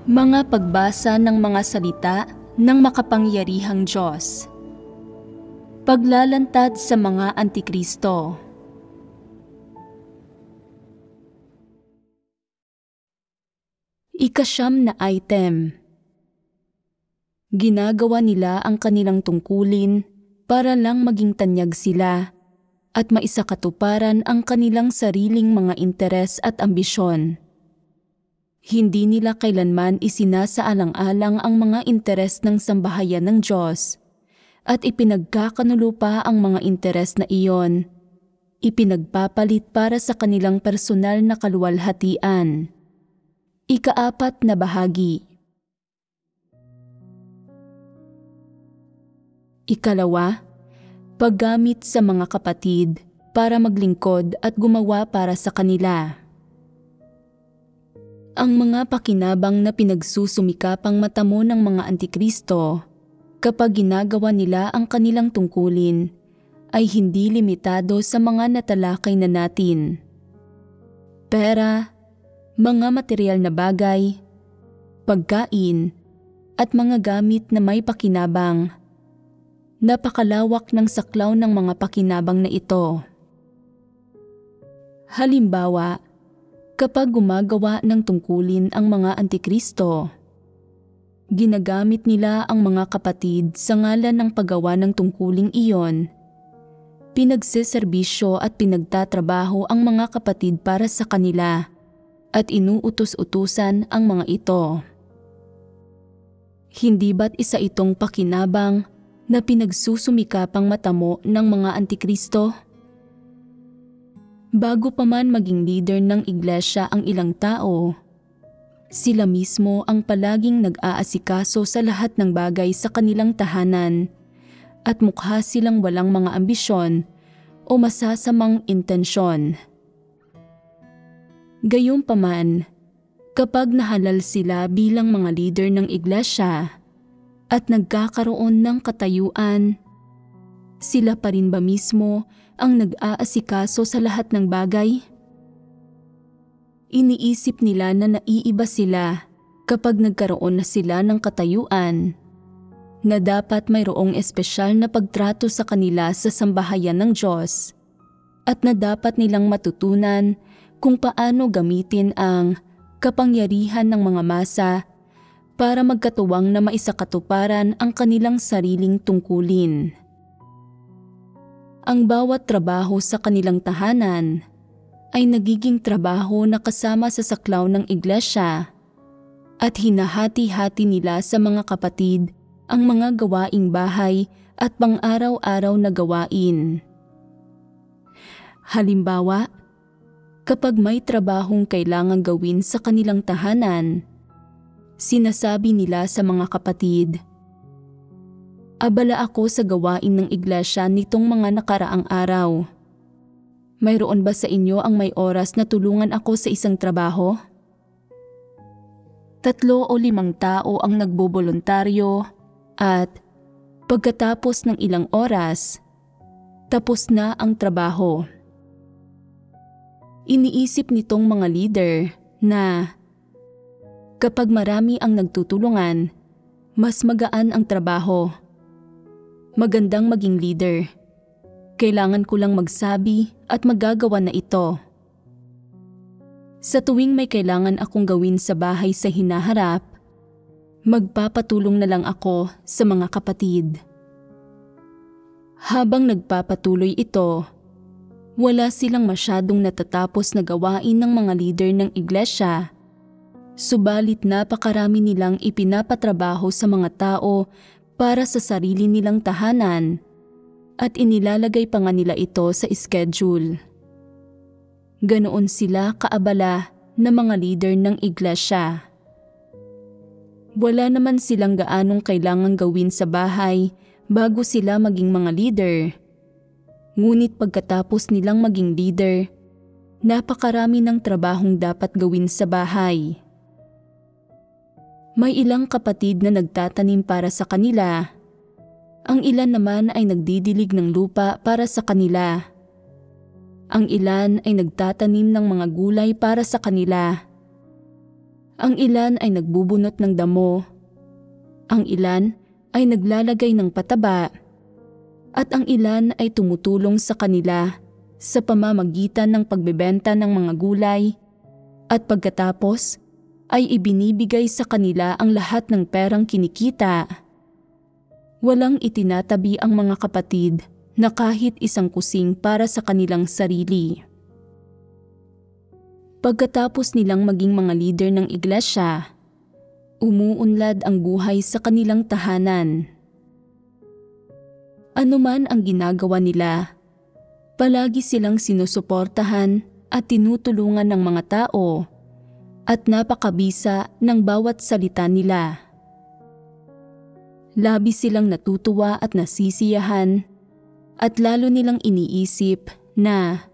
Mga pagbasa ng mga salita ng makapangyarihang Diyos. Paglalantad sa mga Antikristo. Ika-9 na item. Ginagawa nila ang kanilang tungkulin para lang maging tanyag sila at maisakatuparan ang kanilang sariling mga interes at ambisyon. Hindi nila kailanman isinasaalang-alang ang mga interes ng sambahayan ng Diyos at ipinagkakanulo pa ang mga interes na iyon. Ipinagpapalit para sa kanilang personal na kaluwalhatian. Ika-4 na bahagi. Ikalawa, paggamit sa mga kapatid para maglingkod at gumawa para sa kanila. Ang mga pakinabang na pinagsusumikapang matamo ng mga Antikristo kapag ginagawa nila ang kanilang tungkulin ay hindi limitado sa mga natalakay na natin. Pera, mga material na bagay, pagkain, at mga gamit na may pakinabang. Napakalawak ng saklaw ng mga pakinabang na ito. Halimbawa, kapag gumagawa ng tungkulin ang mga Antikristo, ginagamit nila ang mga kapatid sa ngalan ng paggawa ng tungkuling iyon. Pinagseserbisyo at pinagtatrabaho ang mga kapatid para sa kanila at inuutos-utusan ang mga ito. Hindi ba't isa itong pakinabang na pinagsusumikapang matamo ng mga Antikristo? Bago pa man maging leader ng iglesia ang ilang tao, sila mismo ang palaging nag-aasikaso sa lahat ng bagay sa kanilang tahanan at mukha silang walang mga ambisyon o masasamang intensyon. Gayunpaman, kapag nahalal sila bilang mga leader ng iglesia at nagkakaroon ng katayuan, sila pa rin ba mismo ang nag-aasikaso sa lahat ng bagay? Iniisip nila na naiiba sila kapag nagkaroon na sila ng katayuan, na dapat mayroong espesyal na pagtrato sa kanila sa sambahayan ng Diyos at na dapat nilang matutunan kung paano gamitin ang kapangyarihan ng mga masa para magkatuwang na maisakatuparan ang kanilang sariling tungkulin. Ang bawat trabaho sa kanilang tahanan ay nagiging trabaho na kasama sa saklaw ng iglesia at hinahati-hati nila sa mga kapatid ang mga gawaing bahay at pang-araw-araw na gawain. Halimbawa, kapag may trabahong kailangang gawin sa kanilang tahanan, sinasabi nila sa mga kapatid, "Abala ako sa gawain ng iglesia nitong mga nakaraang araw. Mayroon ba sa inyo ang may oras na tulungan ako sa isang trabaho?" 3 o 5 tao ang nagbobolontaryo at pagkatapos ng ilang oras, tapos na ang trabaho. Iniisip nitong mga leader na kapag marami ang nagtutulungan, mas magaan ang trabaho. Magandang maging leader. Kailangan ko lang magsabi at magagawa na ito. Sa tuwing may kailangan akong gawin sa bahay sa hinaharap, magpapatulong na lang ako sa mga kapatid. Habang nagpapatuloy ito, wala silang masyadong natatapos na gawain ng mga leader ng iglesia. Subalit napakarami nilang ipinapatrabaho sa mga tao para sa sarili nilang tahanan at inilalagay pa nga nila ito sa schedule. Ganoon sila kaabala na mga leader ng iglesia. Wala naman silang gaanong kailangang gawin sa bahay bago sila maging mga leader. Ngunit pagkatapos nilang maging leader, napakarami ng trabahong dapat gawin sa bahay. May ilang kapatid na nagtatanim para sa kanila. Ang ilan naman ay nagdidilig ng lupa para sa kanila. Ang ilan ay nagtatanim ng mga gulay para sa kanila. Ang ilan ay nagbubunot ng damo. Ang ilan ay naglalagay ng pataba. At ang ilan ay tumutulong sa kanila sa pamamagitan ng pagbebenta ng mga gulay. At pagkatapos ay ibinibigay sa kanila ang lahat ng perang kinikita. Walang itinatabi ang mga kapatid na kahit isang kusing para sa kanilang sarili. Pagkatapos nilang maging mga leader ng iglesia, umuunlad ang buhay sa kanilang tahanan. Ano man ang ginagawa nila, palagi silang sinusuportahan at tinutulungan ng mga tao at napakabisa ng bawat salita nila. Labis silang natutuwa at nasisiyahan at lalo nilang iniisip na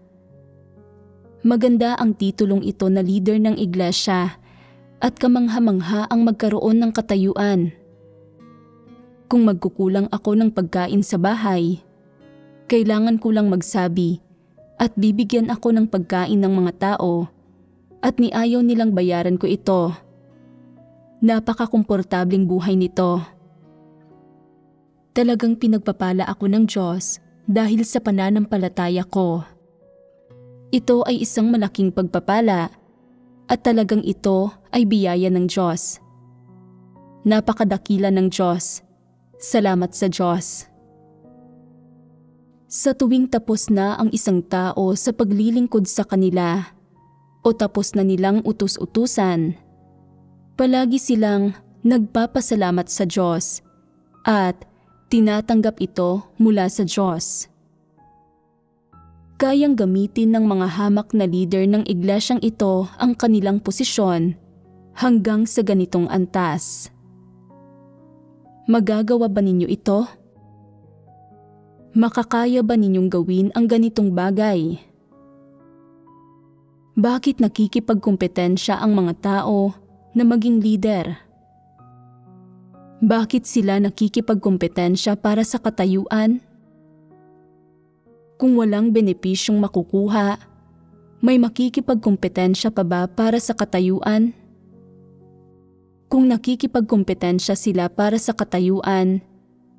maganda ang titulong ito na leader ng iglesia at kamangha-mangha ang magkaroon ng katayuan. Kung magkukulang ako ng pagkain sa bahay, kailangan ko lang magsabi at bibigyan ako ng pagkain ng mga tao at niayaw nilang bayaran ko ito. Napakakomportabling buhay nito. Talagang pinagpapala ako ng Diyos dahil sa pananampalataya ko. Ito ay isang malaking pagpapala at talagang ito ay biyaya ng Diyos. Napakadakila ng Diyos. Salamat sa Diyos. Sa tuwing tapos na ang isang tao sa paglilingkod sa kanila o tapos na nilang utus-utusan, palagi silang nagpapasalamat sa Diyos at tinatanggap ito mula sa Diyos. Kayang gamitin ng mga hamak na leader ng iglesyang ito ang kanilang posisyon hanggang sa ganitong antas. Magagawa ba ninyo ito? Makakaya ba ninyong gawin ang ganitong bagay? Bakit nakikipagkompetensya ang mga tao na maging leader? Bakit sila nakikipagkompetensya para sa katayuan? Kung walang benepisyong makukuha, may makikipagkompetensya pa ba para sa katayuan? Kung nakikipagkompetensya sila para sa katayuan,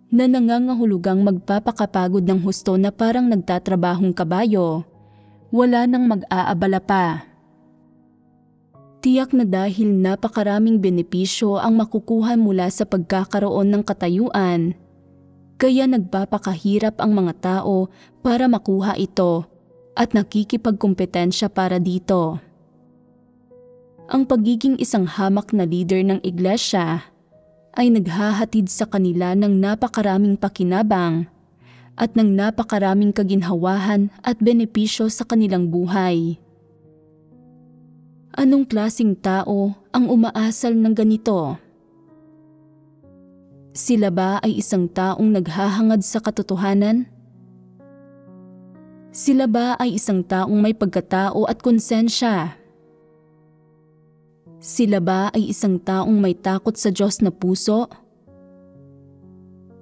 na nangangahulugang magpapakapagod ng husto na parang nagtatrabahong kabayo, wala nang mag-aabala pa. Tiyak na dahil napakaraming benepisyo ang makukuha mula sa pagkakaroon ng katayuan, kaya nagpapakahirap ang mga tao para makuha ito at nakikipagkompetensya para dito. Ang pagiging isang hamak na leader ng iglesia ay naghahatid sa kanila ng napakaraming pakinabang at ng napakaraming kaginhawahan at benepisyo sa kanilang buhay. Anong klaseng tao ang umaasal ng ganito? Sila ba ay isang taong naghahangad sa katotohanan? Sila ba ay isang taong may pagkatao at konsensya? Sila ba ay isang taong may takot sa Diyos na puso?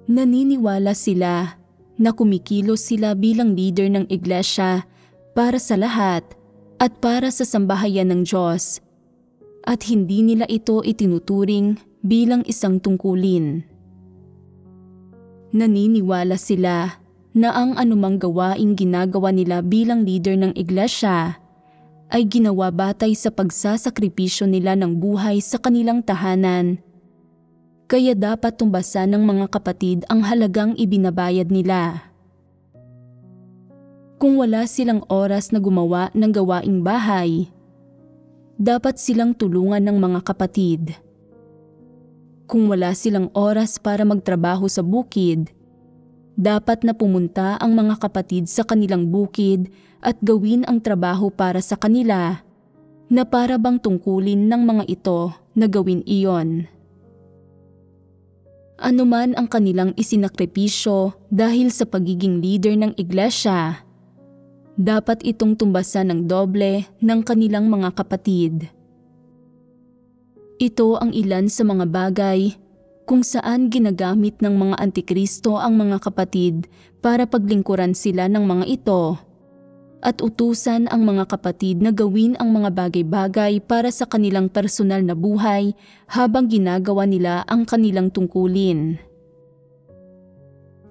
Naniniwala sila na kumikilos sila bilang leader ng iglesia para sa lahat at para sa sambahayan ng Diyos, at hindi nila ito itinuturing bilang isang tungkulin. Naniniwala sila na ang anumang gawaing ginagawa nila bilang leader ng iglesia ay ginawa batay sa pagsasakripisyo nila ng buhay sa kanilang tahanan. Kaya dapat tumbasan ng mga kapatid ang halagang ibinabayad nila. Kung wala silang oras na gumawa ng gawaing bahay, dapat silang tulungan ng mga kapatid. Kung wala silang oras para magtrabaho sa bukid, dapat na pumunta ang mga kapatid sa kanilang bukid at gawin ang trabaho para sa kanila na para bang tungkulin ng mga ito na gawin iyon. Ano man ang kanilang isinakripisyo dahil sa pagiging leader ng iglesia, dapat itong tumbasan ng doble ng kanilang mga kapatid. Ito ang ilan sa mga bagay kung saan ginagamit ng mga antikristo ang mga kapatid para paglingkuran sila ng mga ito at utusan ang mga kapatid na gawin ang mga bagay-bagay para sa kanilang personal na buhay habang ginagawa nila ang kanilang tungkulin.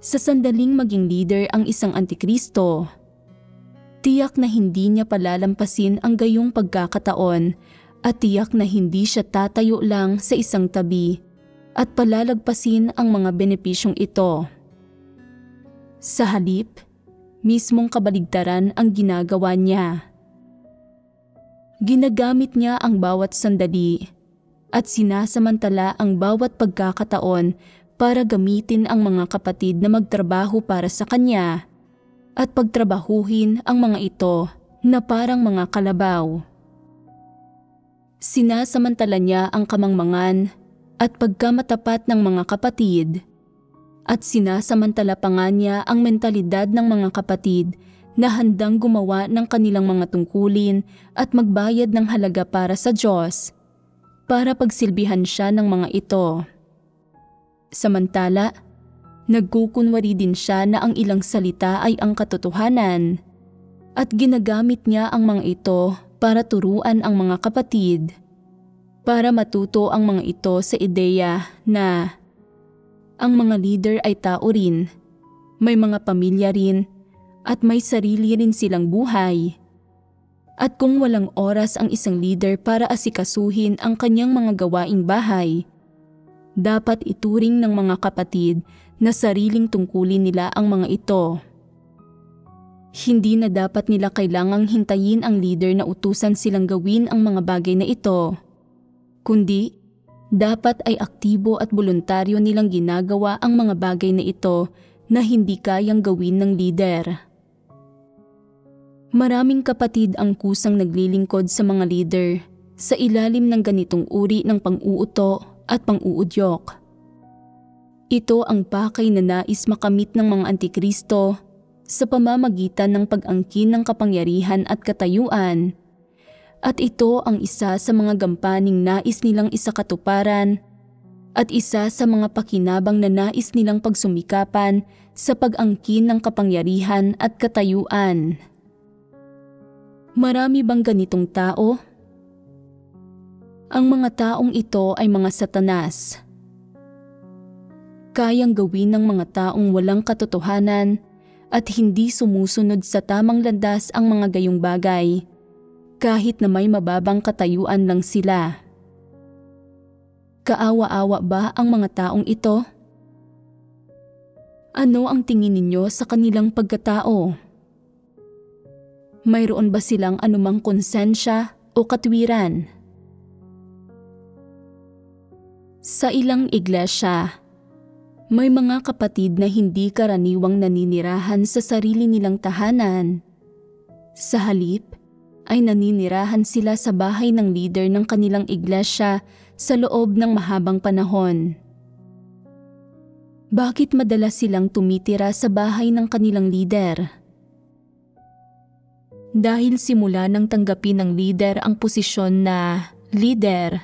Sa sandaling maging leader ang isang antikristo, tiyak na hindi niya palalampasin ang gayong pagkakataon at tiyak na hindi siya tatayo lang sa isang tabi at palalagpasin ang mga benepisyong ito. Sa halip, mismong kabaligtaran ang ginagawa niya. Ginagamit niya ang bawat sandali at sinasamantala ang bawat pagkakataon para gamitin ang mga kapatid na magtrabaho para sa kanya at pagtrabahuhin ang mga ito na parang mga kalabaw. Sinasamantala niya ang kamangmangan at pagkamatapat ng mga kapatid at sinasamantala pa nga niya ang mentalidad ng mga kapatid na handang gumawa ng kanilang mga tungkulin at magbayad ng halaga para sa Diyos para pagsilbihan siya ng mga ito. Samantala, nagkukunwari din siya na ang ilang salita ay ang katotohanan at ginagamit niya ang mga ito para turuan ang mga kapatid, para matuto ang mga ito sa ideya na ang mga leader ay tao rin, may mga pamilya rin, at may sarili rin silang buhay. At kung walang oras ang isang leader para asikasuhin ang kanyang mga gawaing bahay, dapat ituring ng mga kapatid na sariling tungkulin nila ang mga ito. Hindi na dapat nila kailangang hintayin ang leader na utusan silang gawin ang mga bagay na ito, kundi dapat ay aktibo at voluntaryo nilang ginagawa ang mga bagay na ito na hindi kayang gawin ng leader. Maraming kapatid ang kusang naglilingkod sa mga leader sa ilalim ng ganitong uri ng pang-uuto at pang-uudyok. Ito ang pakay na nais makamit ng mga antikristo sa pamamagitan ng pag-angkin ng kapangyarihan at katayuan. At ito ang isa sa mga gampaning nais nilang isakatuparan at isa sa mga pakinabang na nais nilang pagsumikapan sa pag-angkin ng kapangyarihan at katayuan. Marami bang ganitong tao? Ang mga taong ito ay mga satanas. Kayang gawin ng mga taong walang katotohanan at hindi sumusunod sa tamang landas ang mga gayong bagay, kahit na may mababang katayuan lang sila. Kaawa-awa ba ang mga taong ito? Ano ang tingin ninyo sa kanilang pagkatao? Mayroon ba silang anumang konsensya o katwiran? Sa ilang iglesia, may mga kapatid na hindi karaniwang naninirahan sa sarili nilang tahanan. Sa halip, ay naninirahan sila sa bahay ng leader ng kanilang iglesia sa loob ng mahabang panahon. Bakit madalas silang tumitira sa bahay ng kanilang leader? Dahil simula nang tanggapin ng leader ang posisyon na leader,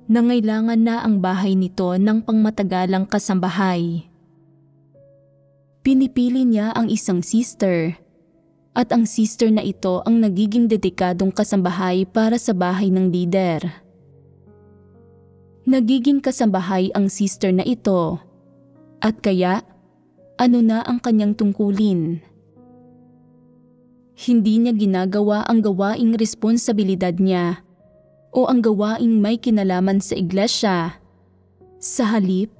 nangailangan na ang bahay nito ng pangmatagalang kasambahay. Pinipili niya ang isang sister, at ang sister na ito ang nagiging dedikadong kasambahay para sa bahay ng leader. Nagiging kasambahay ang sister na ito, at kaya ano na ang kanyang tungkulin? Hindi niya ginagawa ang gawaing responsibilidad niya o ang gawaing may kinalaman sa iglesia. Sa halip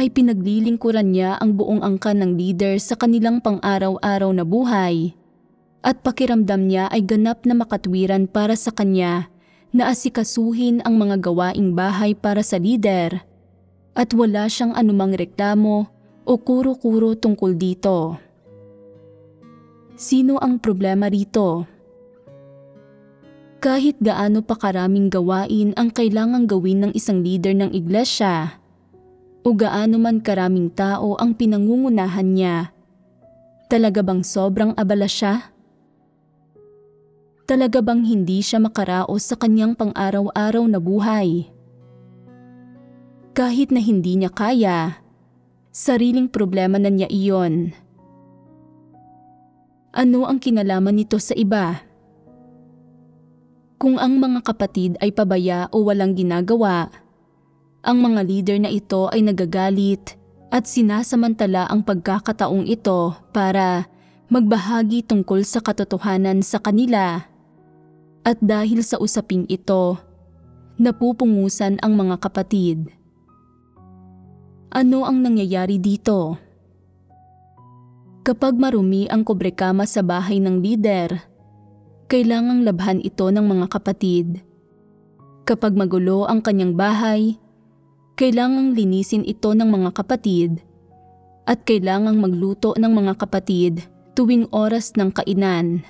ay pinaglilingkuran niya ang buong angkan ng leader sa kanilang pang-araw-araw na buhay. At pakiramdam niya ay ganap na makatwiran para sa kanya na asikasuhin ang mga gawaing bahay para sa leader at wala siyang anumang reklamo o kuro-kuro tungkol dito. Sino ang problema rito? Kahit gaano pa karaming gawain ang kailangang gawin ng isang leader ng iglesia o gaano man karaming tao ang pinangungunahan niya, talaga bang sobrang abala siya? Talaga bang hindi siya makaraos sa kanyang pang-araw-araw na buhay? Kahit na hindi niya kaya, sariling problema na niya iyon. Ano ang kinalaman nito sa iba? Kung ang mga kapatid ay pabaya o walang ginagawa, ang mga leader na ito ay nagagalit at sinasamantala ang pagkakataong ito para magbahagi tungkol sa katotohanan sa kanila. At dahil sa usaping ito, napupungusan ang mga kapatid. Ano ang nangyayari dito? Kapag marumi ang kobrekama sa bahay ng lider, kailangang labhan ito ng mga kapatid. Kapag magulo ang kanyang bahay, kailangang linisin ito ng mga kapatid at kailangang magluto ng mga kapatid tuwing oras ng kainan.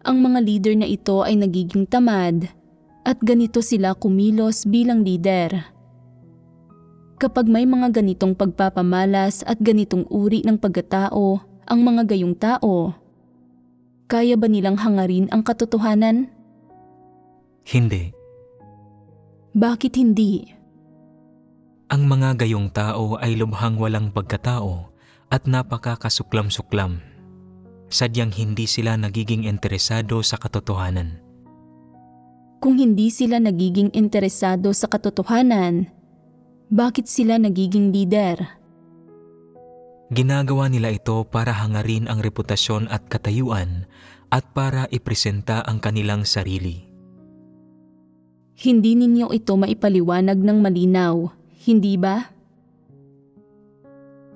Ang mga leader na ito ay nagiging tamad at ganito sila kumilos bilang leader. Kapag may mga ganitong pagpapamalas at ganitong uri ng pagkatao ang mga gayong tao, kaya ba nilang hangarin ang katotohanan? Hindi. Bakit hindi? Ang mga gayong tao ay lubhang walang pagkatao at napakakasuklam-suklam. Sadyang hindi sila nagiging interesado sa katotohanan. Kung hindi sila nagiging interesado sa katotohanan, bakit sila nagiging leader? Ginagawa nila ito para hangarin ang reputasyon at katayuan at para ipresenta ang kanilang sarili. Hindi ninyo ito maipaliwanag ng malinaw, hindi ba?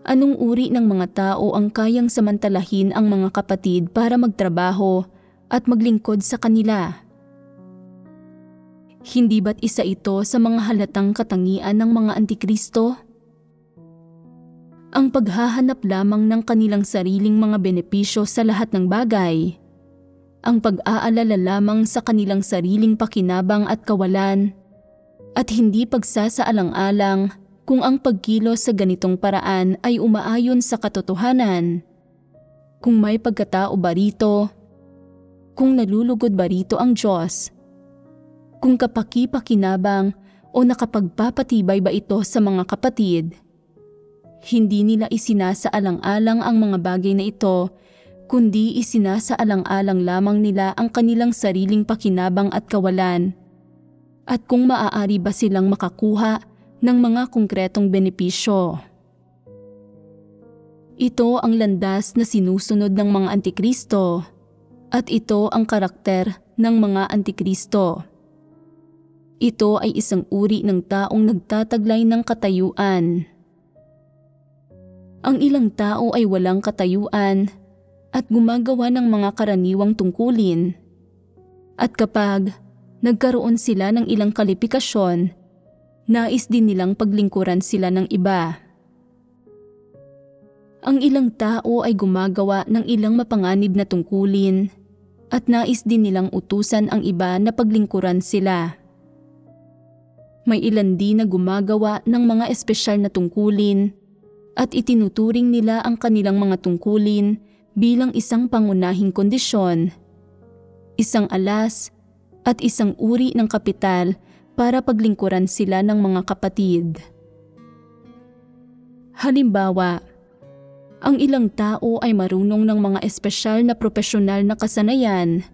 Anong uri ng mga tao ang kayang samantalahin ang mga kapatid para magtrabaho at maglingkod sa kanila? Hindi ba't isa ito sa mga halatang katangian ng mga antikristo? Ang paghahanap lamang ng kanilang sariling mga benepisyo sa lahat ng bagay, ang pag-aalala lamang sa kanilang sariling pakinabang at kawalan, at hindi pagsasaalang-alang kung ang pagkilos sa ganitong paraan ay umaayon sa katotohanan, kung may pagkatao ba rito, kung nalulugod ba rito ang Diyos, kung kapaki-pakinabang o nakapagpapatibay ba ito sa mga kapatid. Hindi nila isinasaalang-alang ang mga bagay na ito, kundi isinasaalang-alang lamang nila ang kanilang sariling pakinabang at kawalan, at kung maaari ba silang makakuha ng mga konkretong benepisyo. Ito ang landas na sinusunod ng mga antikristo, at ito ang karakter ng mga antikristo. Ito ay isang uri ng taong nagtataglay ng katayuan. Ang ilang tao ay walang katayuan at gumagawa ng mga karaniwang tungkulin. At kapag nagkaroon sila ng ilang kalifikasyon, nais din nilang paglingkuran sila ng iba. Ang ilang tao ay gumagawa ng ilang mapanganib na tungkulin at nais din nilang utusan ang iba na paglingkuran sila. May ilan din na gumagawa ng mga espesyal na tungkulin at itinuturing nila ang kanilang mga tungkulin bilang isang pangunahing kondisyon, isang alas at isang uri ng kapital para paglingkuran sila ng mga kapatid. Halimbawa, ang ilang tao ay marunong ng mga espesyal na propesyonal na kasanayan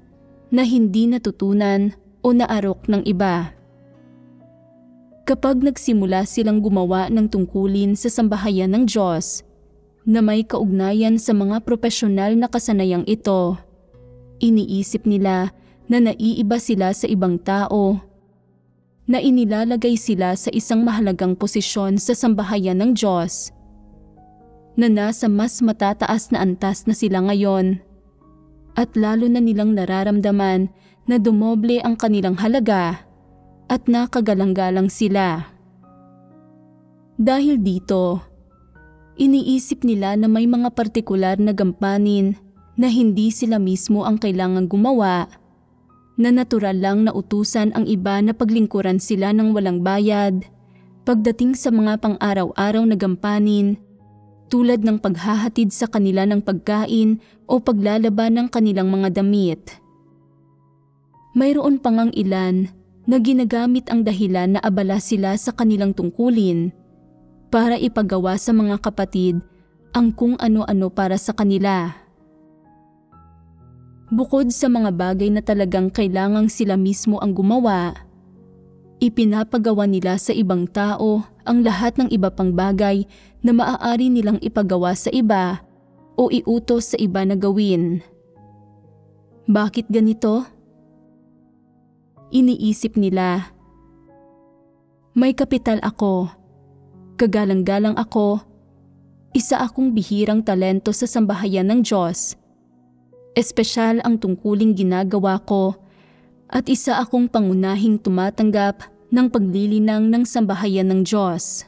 na hindi natutunan o naarok ng iba. Kapag nagsimula silang gumawa ng tungkulin sa sambahayan ng Diyos na may kaugnayan sa mga propesyonal na kasanayang ito, iniisip nila na naiiba sila sa ibang tao, na inilalagay sila sa isang mahalagang posisyon sa sambahayan ng Diyos, na nasa mas matataas na antas na sila ngayon, at lalo na nilang nararamdaman na dumoble ang kanilang halaga at nakagalang-galang sila. Dahil dito, iniisip nila na may mga partikular na gampanin na hindi sila mismo ang kailangang gumawa, na natural lang na utusan ang iba na paglingkuran sila ng walang bayad pagdating sa mga pang-araw-araw na gampanin tulad ng paghahatid sa kanila ng pagkain o paglalaba ng kanilang mga damit. Mayroon pa ngang ilan na ginagamit ang dahilan na abala sila sa kanilang tungkulin para ipagawa sa mga kapatid ang kung ano-ano para sa kanila. Bukod sa mga bagay na talagang kailangang sila mismo ang gumawa, ipinapagawa nila sa ibang tao ang lahat ng iba pang bagay na maaari nilang ipagawa sa iba o iutos sa iba na gawin. Bakit ganito? Iniisip nila, may kapital ako, kagalang-galang ako, isa akong bihirang talento sa sambahayan ng Diyos. Espesyal ang tungkuling ginagawa ko at isa akong pangunahing tumatanggap ng paglilinang ng sambahayan ng Diyos.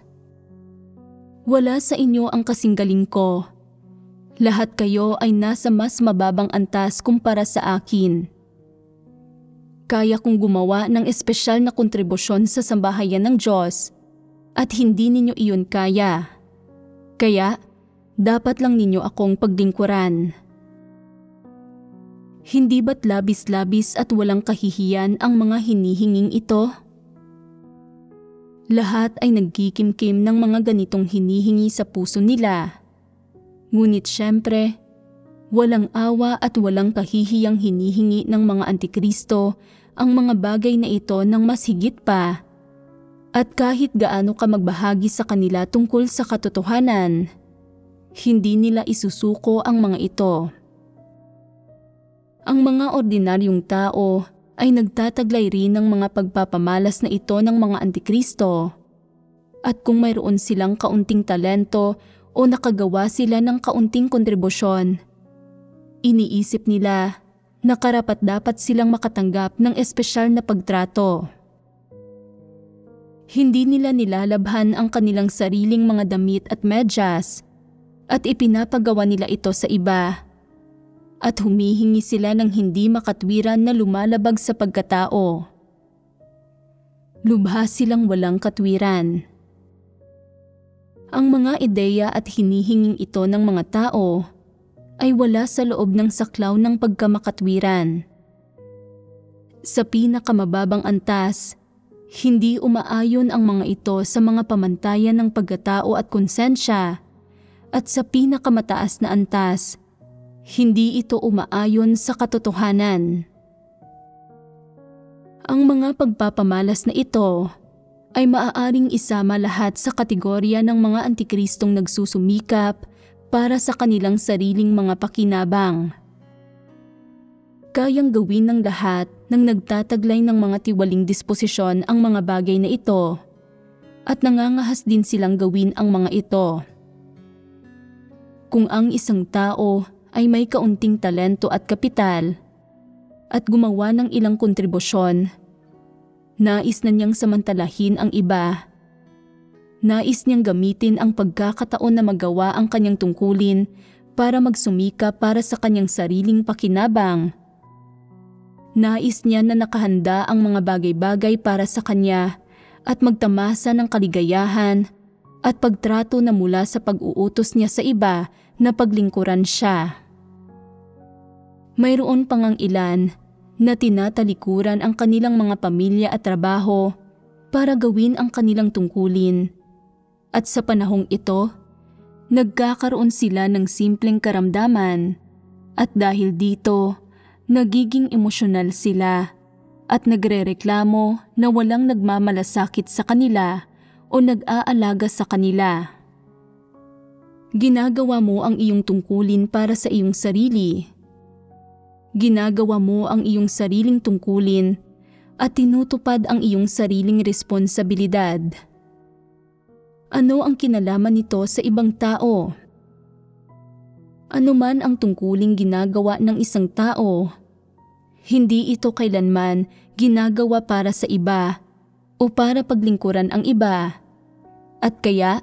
Wala sa inyo ang kasinggaling ko. Lahat kayo ay nasa mas mababang antas kumpara sa akin. Kaya kong gumawa ng espesyal na kontribusyon sa sambahayan ng Diyos at hindi ninyo iyon kaya. Kaya dapat lang ninyo akong paglingkuran. Hindi ba't labis-labis at walang kahihiyan ang mga hinihinging ito? Lahat ay nagkikimkim ng mga ganitong hinihingi sa puso nila. Ngunit syempre, walang awa at walang kahihiyang hinihingi ng mga antikristo ang mga bagay na ito ng mas higit pa. At kahit gaano ka magbahagi sa kanila tungkol sa katotohanan, hindi nila isusuko ang mga ito. Ang mga ordinaryong tao ay nagtataglay rin ng mga pagpapamalas na ito ng mga antikristo. At kung mayroon silang kaunting talento o nakagawa sila ng kaunting kontribusyon, iniisip nila na karapat-dapat silang makatanggap ng espesyal na pagtrato. Hindi nila nilalabhan ang kanilang sariling mga damit at medyas at ipinapagawa nila ito sa iba. At humihingi sila ng hindi makatwiran na lumalabag sa pagkatao. Lubha silang walang katwiran. Ang mga ideya at hinihinging ito ng mga tao ay wala sa loob ng saklaw ng pagkamakatwiran. Sa pinakamababang antas, hindi umaayon ang mga ito sa mga pamantayan ng pagkatao at konsensya, at sa pinakamataas na antas, hindi ito umaayon sa katotohanan. Ang mga pagpapamalas na ito ay maaaring isama lahat sa kategorya ng mga antikristong nagsusumikap para sa kanilang sariling mga pakinabang. Kayang gawin ng lahat ng nagtataglay ng mga tiwaling disposisyon ang mga bagay na ito, at nangangahas din silang gawin ang mga ito. Kung ang isang tao ay may kaunting talento at kapital at gumawa ng ilang kontribusyon, nais na niyang samantalahin ang iba. Nais niyang gamitin ang pagkakataon na magawa ang kanyang tungkulin para magsumika para sa kanyang sariling pakinabang. Nais niya na nakahanda ang mga bagay-bagay para sa kanya at magtamasa ng kaligayahan at pagtrato na mula sa pag-uutos niya sa iba na paglingkuran siya. Mayroon pang ang ilan na tinatalikuran ang kanilang mga pamilya at trabaho para gawin ang kanilang tungkulin. At sa panahong ito, nagkakaroon sila ng simpleng karamdaman at dahil dito, nagiging emosyonal sila at nagrereklamo na walang nagmamalasakit sa kanila o nag-aalaga sa kanila. Ginagawa mo ang iyong tungkulin para sa iyong sarili. Ginagawa mo ang iyong sariling tungkulin at tinutupad ang iyong sariling responsibilidad. Ano ang kinalaman nito sa ibang tao? Ano man ang tungkuling ginagawa ng isang tao, hindi ito kailanman ginagawa para sa iba o para paglingkuran ang iba. At kaya,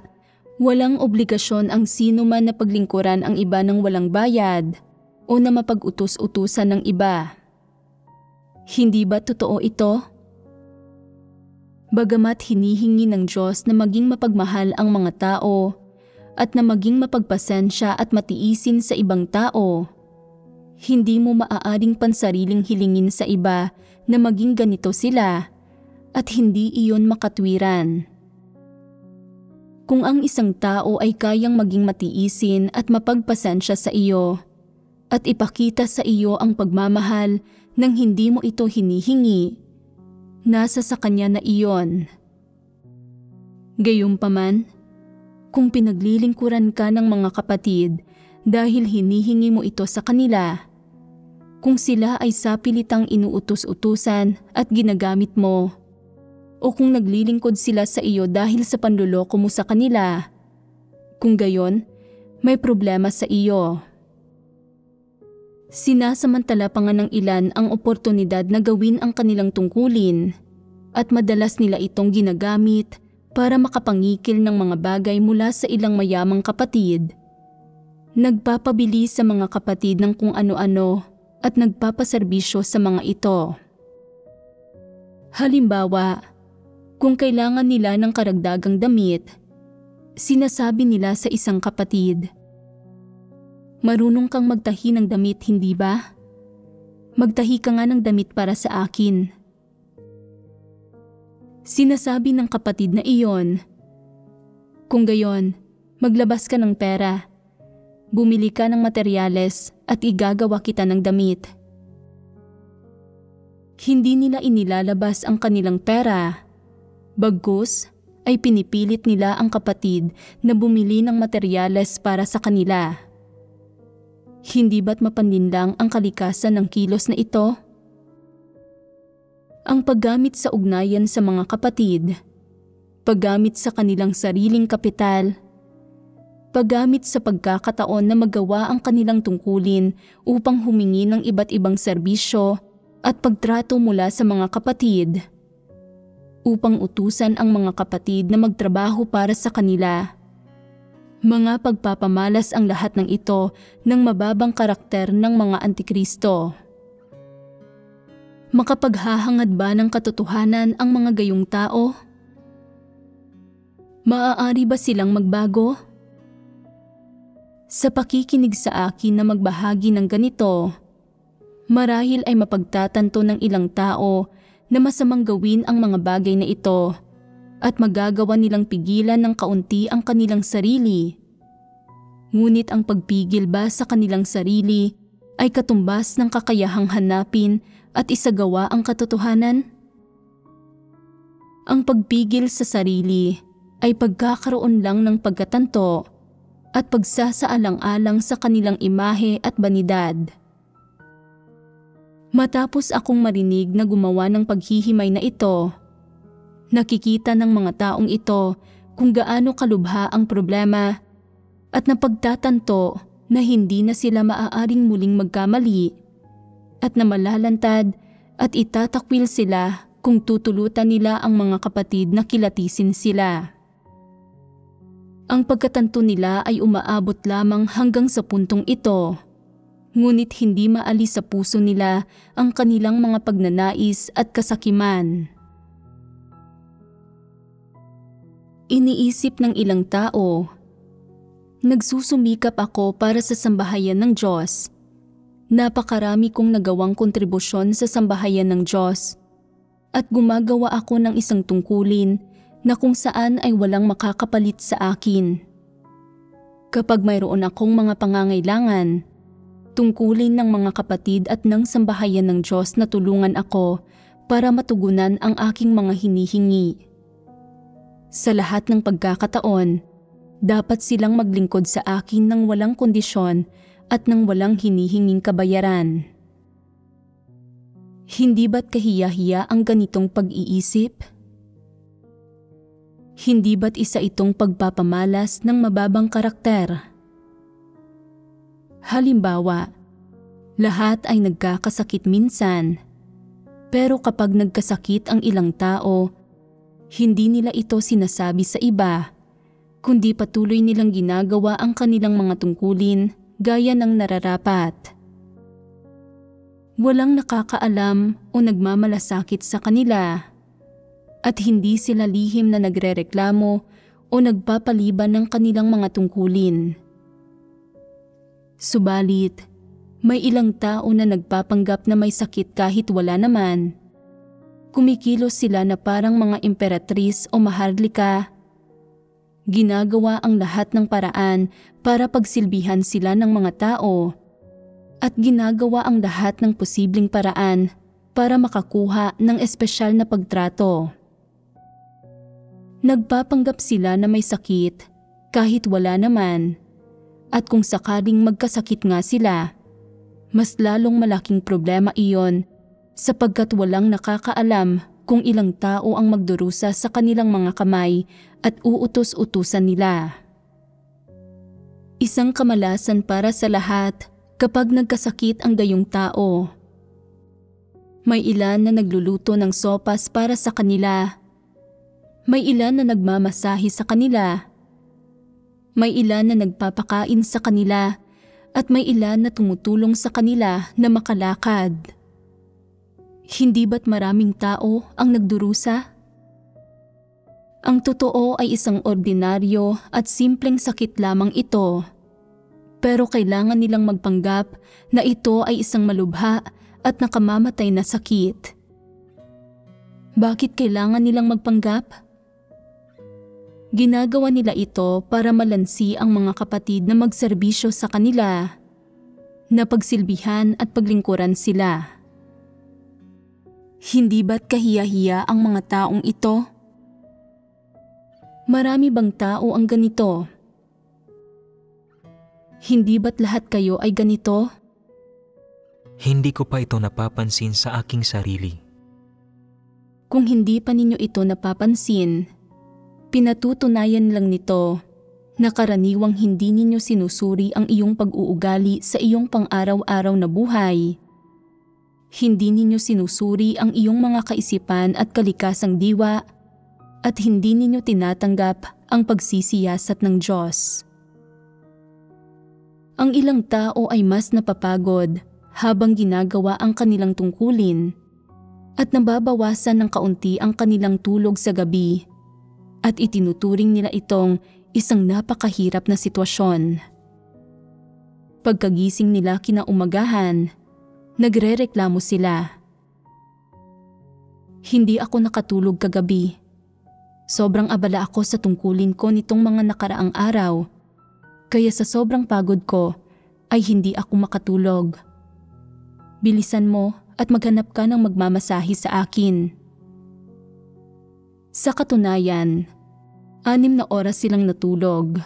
walang obligasyon ang sino man na paglingkuran ang iba ng walang bayad o na mapag-utos-utusan ng iba. Hindi ba totoo ito? Bagamat hinihingi ng Diyos na maging mapagmahal ang mga tao at na maging mapagpasensya at matiisin sa ibang tao, hindi mo maaaring pansariling hilingin sa iba na maging ganito sila at hindi iyon makatwiran. Kung ang isang tao ay kayang maging matiisin at mapagpasensya sa iyo, at ipakita sa iyo ang pagmamahal nang hindi mo ito hinihingi. Nasa sa kanya na iyon. Gayunpaman, kung pinaglilingkuran ka ng mga kapatid dahil hinihingi mo ito sa kanila, kung sila ay sapilitang inuutos-utusan at ginagamit mo, o kung naglilingkod sila sa iyo dahil sa panluloko mo sa kanila, kung gayon, may problema sa iyo. Sinasamantala pa nga ng ilan ang oportunidad na gawin ang kanilang tungkulin at madalas nila itong ginagamit para makapangikil ng mga bagay mula sa ilang mayamang kapatid. Nagpapabili sa mga kapatid ng kung ano-ano at nagpapaserbisyo sa mga ito. Halimbawa, kung kailangan nila ng karagdagang damit, sinasabi nila sa isang kapatid, "Marunong kang magtahi ng damit, hindi ba? Magtahi ka nga ng damit para sa akin." Sinasabi ng kapatid na iyon, "Kung gayon, maglabas ka ng pera. Bumili ka ng materyales at igagawa kita ng damit." Hindi nila inilalabas ang kanilang pera. Bagkus ay pinipilit nila ang kapatid na bumili ng materyales para sa kanila. Hindi ba't mapanlinlang ang kalikasan ng kilos na ito? Ang paggamit sa ugnayan sa mga kapatid, paggamit sa kanilang sariling kapital, paggamit sa pagkakataon na magawa ang kanilang tungkulin upang humingi ng iba't ibang serbisyo at pagtrato mula sa mga kapatid, upang utusan ang mga kapatid na magtrabaho para sa kanila. Mga pagpapamalas ang lahat ng ito ng mababang karakter ng mga antikristo. Makapaghahangad ba ng katotohanan ang mga gayong tao? Maaari ba silang magbago? Sa pakikinig sa akin na magbahagi ng ganito, marahil ay mapagtatanto ng ilang tao na masamang gawin ang mga bagay na ito at magagawa nilang pigilan ng kaunti ang kanilang sarili. Ngunit ang pagpigil ba sa kanilang sarili ay katumbas ng kakayahang hanapin at isagawa ang katotohanan? Ang pagpigil sa sarili ay pagkakaroon lang ng pagkatanto at pagsasaalang-alang sa kanilang imahe at banidad. Matapos akong marinig na gumawa ng paghihimay na ito, nakikita ng mga taong ito kung gaano kalubha ang problema at napagtatanto na hindi na sila maaaring muling magkamali at na malalantad at itatakwil sila kung tutulutan nila ang mga kapatid na kilatisin sila. Ang pagkatanto nila ay umaabot lamang hanggang sa puntong ito, ngunit hindi maalis sa puso nila ang kanilang mga pagnanais at kasakiman. Iniisip ng ilang tao, nagsusumikap ako para sa sambahayan ng Diyos. Napakarami kong nagawang kontribusyon sa sambahayan ng Diyos at gumagawa ako ng isang tungkulin na kung saan ay walang makakapalit sa akin. Kapag mayroon akong mga pangangailangan, tungkulin ng mga kapatid at ng sambahayan ng Diyos na tulungan ako para matugunan ang aking mga hinihingi. Sa lahat ng pagkakataon, dapat silang maglingkod sa akin ng walang kondisyon at ng walang hinihinging kabayaran. Hindi ba't kahiya-hiya ang ganitong pag-iisip? Hindi ba't isa itong pagpapamalas ng mababang karakter? Halimbawa, lahat ay nagkakasakit minsan, pero kapag nagkasakit ang ilang tao, hindi nila ito sinasabi sa iba, kundi patuloy nilang ginagawa ang kanilang mga tungkulin gaya ng nararapat. Walang nakakaalam o nagmamalasakit sa kanila at hindi sila lihim na nagrereklamo o nagpapaliban ng kanilang mga tungkulin. Subalit, may ilang tao na nagpapanggap na may sakit kahit wala naman. Kumikilos sila na parang mga imperatris o maharlika. Ginagawa ang lahat ng paraan para pagsilbihan sila ng mga tao at ginagawa ang lahat ng posibleng paraan para makakuha ng espesyal na pagtrato. Nagpapanggap sila na may sakit kahit wala naman, at kung sakaling magkasakit nga sila, mas lalong malaking problema iyon sapagkat walang nakakaalam kung ilang tao ang magdurusa sa kanilang mga kamay at uutos-utusan nila. Isang kamalasan para sa lahat kapag nagkasakit ang gayong tao. May ilan na nagluluto ng sopas para sa kanila. May ilan na nagmamasahe sa kanila. May ilan na nagpapakain sa kanila at may ilan na tumutulong sa kanila na makalakad. Hindi ba't maraming tao ang nagdurusa? Ang totoo ay isang ordinaryo at simpleng sakit lamang ito. Pero kailangan nilang magpanggap na ito ay isang malubha at nakamamatay na sakit. Bakit kailangan nilang magpanggap? Ginagawa nila ito para malansi ang mga kapatid na magserbisyo sa kanila, na pagsilbihan at paglingkuran sila. Hindi ba't kahiya-hiya ang mga taong ito? Marami bang tao ang ganito? Hindi ba't lahat kayo ay ganito? Hindi ko pa ito napapansin sa aking sarili. Kung hindi pa ninyo ito napapansin, pinatutunayan lang nito na karaniwang hindi ninyo sinusuri ang iyong pag-uugali sa iyong pang-araw-araw na buhay. Hindi ninyo sinusuri ang iyong mga kaisipan at kalikasang diwa at hindi ninyo tinatanggap ang pagsisiyasat ng Diyos. Ang ilang tao ay mas napapagod habang ginagawa ang kanilang tungkulin at nababawasan ng kaunti ang kanilang tulog sa gabi at itinuturing nila itong isang napakahirap na sitwasyon. Pagkagising nila kinaumagahan, nagrereklamo sila. Hindi ako nakatulog kagabi. Sobrang abala ako sa tungkulin ko nitong mga nakaraang araw, kaya sa sobrang pagod ko ay hindi ako makatulog. Bilisan mo at maghanap ka ng magmamasahe sa akin. Sa katunayan, 6 na oras silang natulog.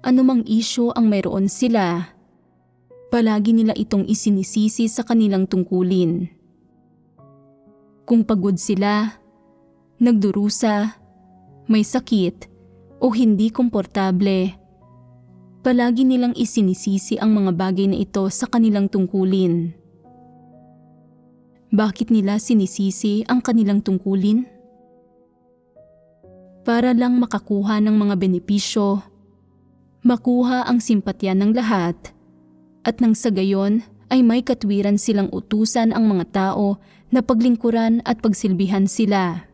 Anumang isyu ang mayroon sila, palagi nila itong isinisisi sa kanilang tungkulin. Kung pagod sila, nagdurusa, may sakit o hindi komportable, palagi nilang isinisisi ang mga bagay na ito sa kanilang tungkulin. Bakit nila sinisisi ang kanilang tungkulin? Para lang makakuha ng mga benepisyo, makuha ang simpatya ng lahat, at nang sa gayon ay may katwiran silang utusan ang mga tao na paglingkuran at pagsilbihan sila.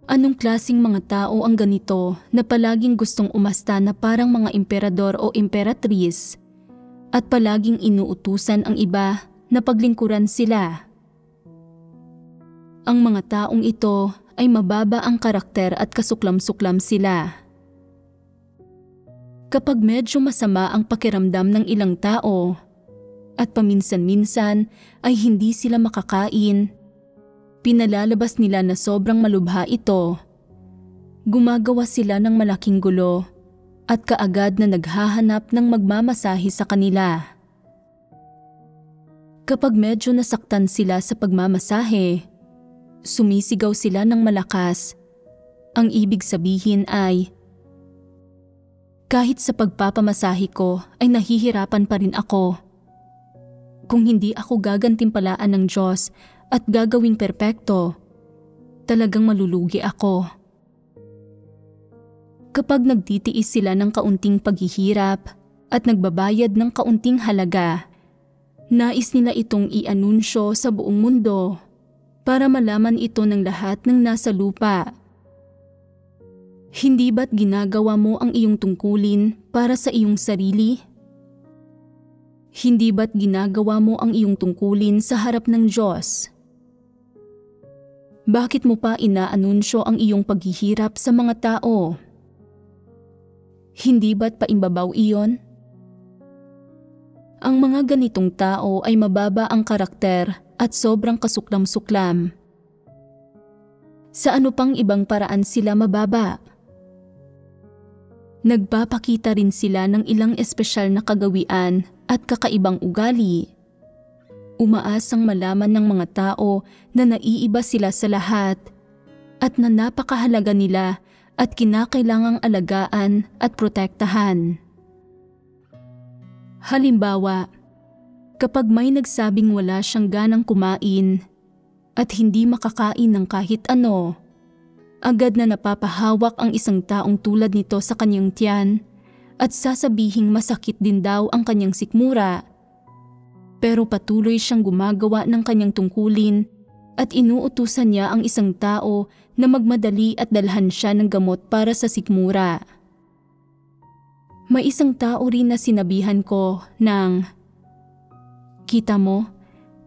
Anong klasing mga tao ang ganito na palaging gustong umasta na parang mga emperador o emperatris at palaging inuutusan ang iba na paglingkuran sila? Ang mga taong ito ay mababa ang karakter at kasuklam-suklam sila. Kapag medyo masama ang pakiramdam ng ilang tao at paminsan-minsan ay hindi sila makakain, pinalalabas nila na sobrang malubha ito. Gumagawa sila ng malaking gulo at kaagad na naghahanap ng magmamasahe sa kanila. Kapag medyo nasaktan sila sa pagmamasahe, sumisigaw sila ng malakas. Ang ibig sabihin ay, kahit sa pagpapamasahe ko ay nahihirapan pa rin ako. Kung hindi ako gagantimpalaan ng Diyos at gagawing perpekto, talagang malulugi ako. Kapag nagtitiis sila ng kaunting paghihirap at nagbabayad ng kaunting halaga, nais nila itong i-anunsyo sa buong mundo para malaman ito ng lahat ng nasa lupa. Hindi ba't ginagawa mo ang iyong tungkulin para sa iyong sarili? Hindi ba't ginagawa mo ang iyong tungkulin sa harap ng Diyos? Bakit mo pa inaanunsyo ang iyong paghihirap sa mga tao? Hindi ba't paimbabaw iyon? Ang mga ganitong tao ay mababa ang karakter at sobrang kasuklam-suklam. Sa ano pang ibang paraan sila mababa? Nagpapakita rin sila ng ilang espesyal na kagawian at kakaibang ugali. Umaasang malaman ng mga tao na naiiba sila sa lahat at na napakahalaga nila at kinakailangang alagaan at protektahan. Halimbawa, kapag may nagsabing wala siyang ganang kumain at hindi makakain ng kahit ano, agad na napapahawak ang isang taong tulad nito sa kanyang tiyan at sasabihing masakit din daw ang kanyang sikmura. Pero patuloy siyang gumagawa ng kanyang tungkulin at inuutusan niya ang isang tao na magmadali at dalhan siya ng gamot para sa sikmura. May isang tao rin na sinabihan ko ng, "Kita mo,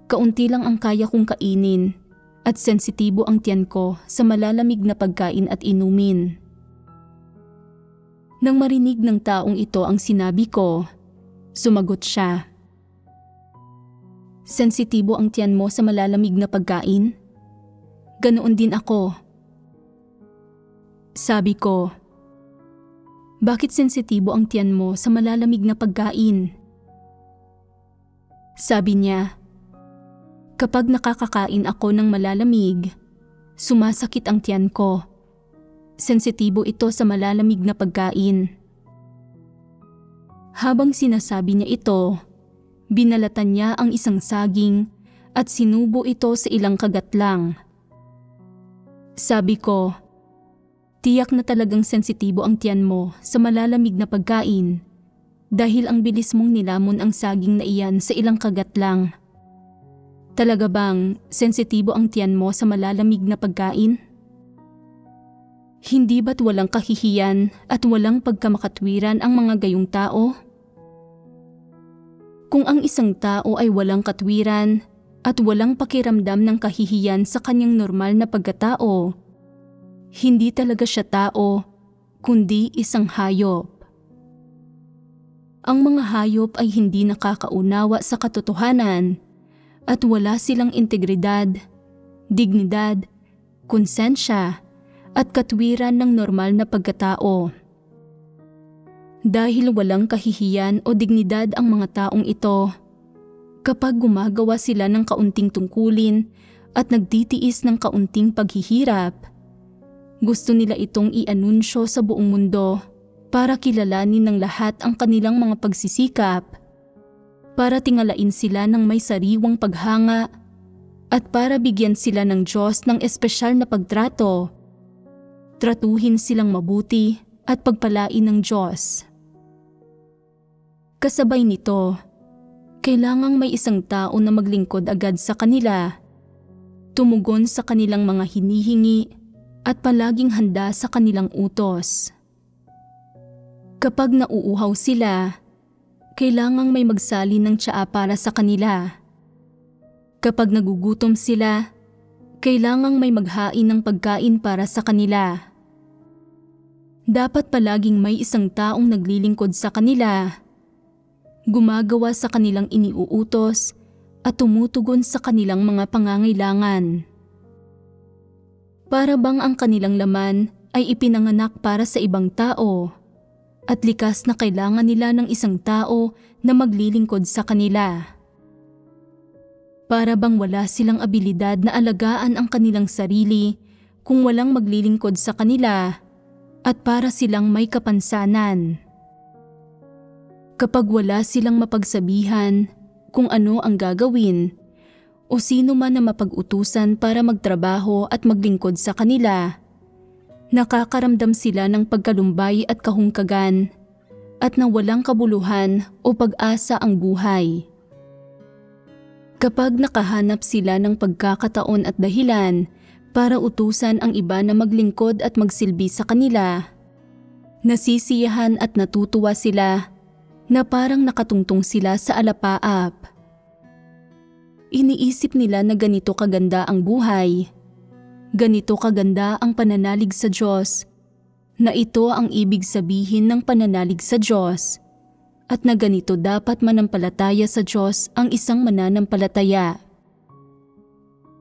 kaunti lang ang kaya kong kainin at sensitibo ang tiyan ko sa malalamig na pagkain at inumin." Nang marinig ng taong ito ang sinabi ko, sumagot siya, "Sensitibo ang tiyan mo sa malalamig na pagkain? Ganoon din ako." Sabi ko, "Bakit sensitibo ang tiyan mo sa malalamig na pagkain?" Sabi niya, "Kapag nakakakain ako ng malalamig, sumasakit ang tiyan ko. Sensitibo ito sa malalamig na pagkain." Habang sinasabi niya ito, binalatan niya ang isang saging at sinubo ito sa ilang kagat lang. Sabi ko, "Tiyak na talagang sensitibo ang tiyan mo sa malalamig na pagkain dahil ang bilis mong nilamon ang saging na iyan sa ilang kagat lang. Talaga bang sensitibo ang tiyan mo sa malalamig na pagkain? Hindi ba't walang kahihiyan at walang pagkamakatwiran ang mga gayong tao? Kung ang isang tao ay walang katwiran at walang pakiramdam ng kahihiyan sa kanyang normal na pagkatao, hindi talaga siya tao, kundi isang hayop. Ang mga hayop ay hindi nakakaunawa sa katotohanan at wala silang integridad, dignidad, konsensya at katwiran ng normal na pagkatao. Dahil walang kahihiyan o dignidad ang mga taong ito, kapag gumagawa sila ng kaunting tungkulin at nagtitiis ng kaunting paghihirap, gusto nila itong i-anunsyo sa buong mundo para kilalanin ng lahat ang kanilang mga pagsisikap, para tingalain sila ng may sariwang paghanga at para bigyan sila ng Diyos ng espesyal na pagtrato. Tratuhin silang mabuti at pagpalain ng Diyos. Kasabay nito, kailangang may isang tao na maglingkod agad sa kanila, tumugon sa kanilang mga hinihingi at palaging handa sa kanilang utos. Kapag nauuhaw sila, kailangang may magsali ng tsaa para sa kanila. Kapag nagugutom sila, kailangang may maghain ng pagkain para sa kanila. Dapat palaging may isang taong naglilingkod sa kanila, gumagawa sa kanilang iniuutos at tumutugon sa kanilang mga pangangailangan. Para bang ang kanilang laman ay ipinanganak para sa ibang tao at likas na kailangan nila ng isang tao na maglilingkod sa kanila. Para bang wala silang abilidad na alagaan ang kanilang sarili kung walang maglilingkod sa kanila at para silang may kapansanan. Kapag wala silang mapagsabihan kung ano ang gagawin o sino man na mapag-utusan para magtrabaho at maglingkod sa kanila, nakakaramdam sila ng pagkalumbay at kahungkagan at na walang kabuluhan o pag-asa ang buhay. Kapag nakahanap sila ng pagkakataon at dahilan para utusan ang iba na maglingkod at magsilbi sa kanila, nasisiyahan at natutuwa sila na parang nakatungtong sila sa alapaap. Iniisip nila na ganito kaganda ang buhay, ganito kaganda ang pananalig sa Diyos, na ito ang ibig sabihin ng pananalig sa Diyos, at na ganito dapat manampalataya sa Diyos ang isang mananampalataya.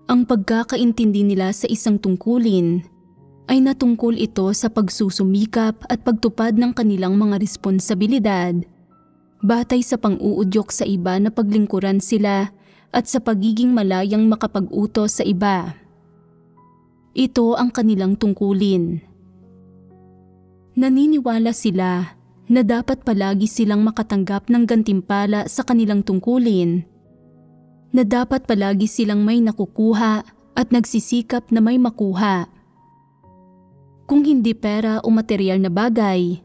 Ang pagkakaintindi nila sa isang tungkulin ay natungkol ito sa pagsusumikap at pagtupad ng kanilang mga responsibilidad, batay sa pang-uudyok sa iba na paglingkuran sila at sa pagiging malayang makapag-utos sa iba. Ito ang kanilang tungkulin. Naniniwala sila na dapat palagi silang makatanggap ng gantimpala sa kanilang tungkulin, na dapat palagi silang may nakukuha at nagsisikap na may makuha. Kung hindi pera o material na bagay,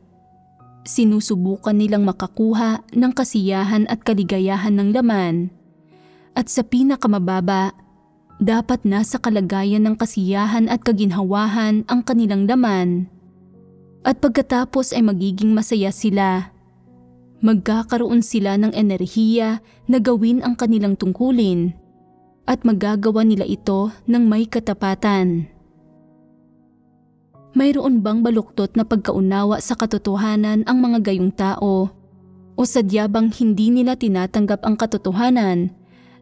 sinusubukan nilang makakuha ng kasiyahan at kaligayahan ng laman, at sa pinakamababa, dapat nasa kalagayan ng kasiyahan at kaginhawahan ang kanilang laman. At pagkatapos ay magiging masaya sila. Magkakaroon sila ng enerhiya na gawin ang kanilang tungkulin at magagawa nila ito ng may katapatan. Mayroon bang baluktot na pagkaunawa sa katotohanan ang mga gayong tao o sadya bang hindi nila tinatanggap ang katotohanan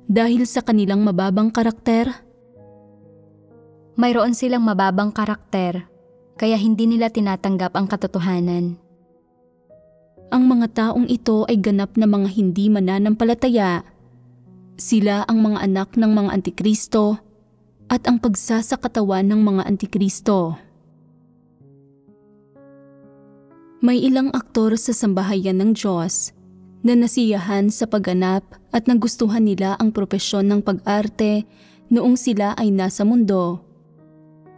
dahil sa kanilang mababang karakter? Mayroon silang mababang karakter kaya hindi nila tinatanggap ang katotohanan. Ang mga taong ito ay ganap na mga hindi mananampalataya. Sila ang mga anak ng mga antikristo at ang pagsasakatawan ng mga antikristo. May ilang aktor sa sambahayan ng Diyos na nasiyahan sa pagganap at nagustuhan nila ang propesyon ng pag-arte noong sila ay nasa mundo,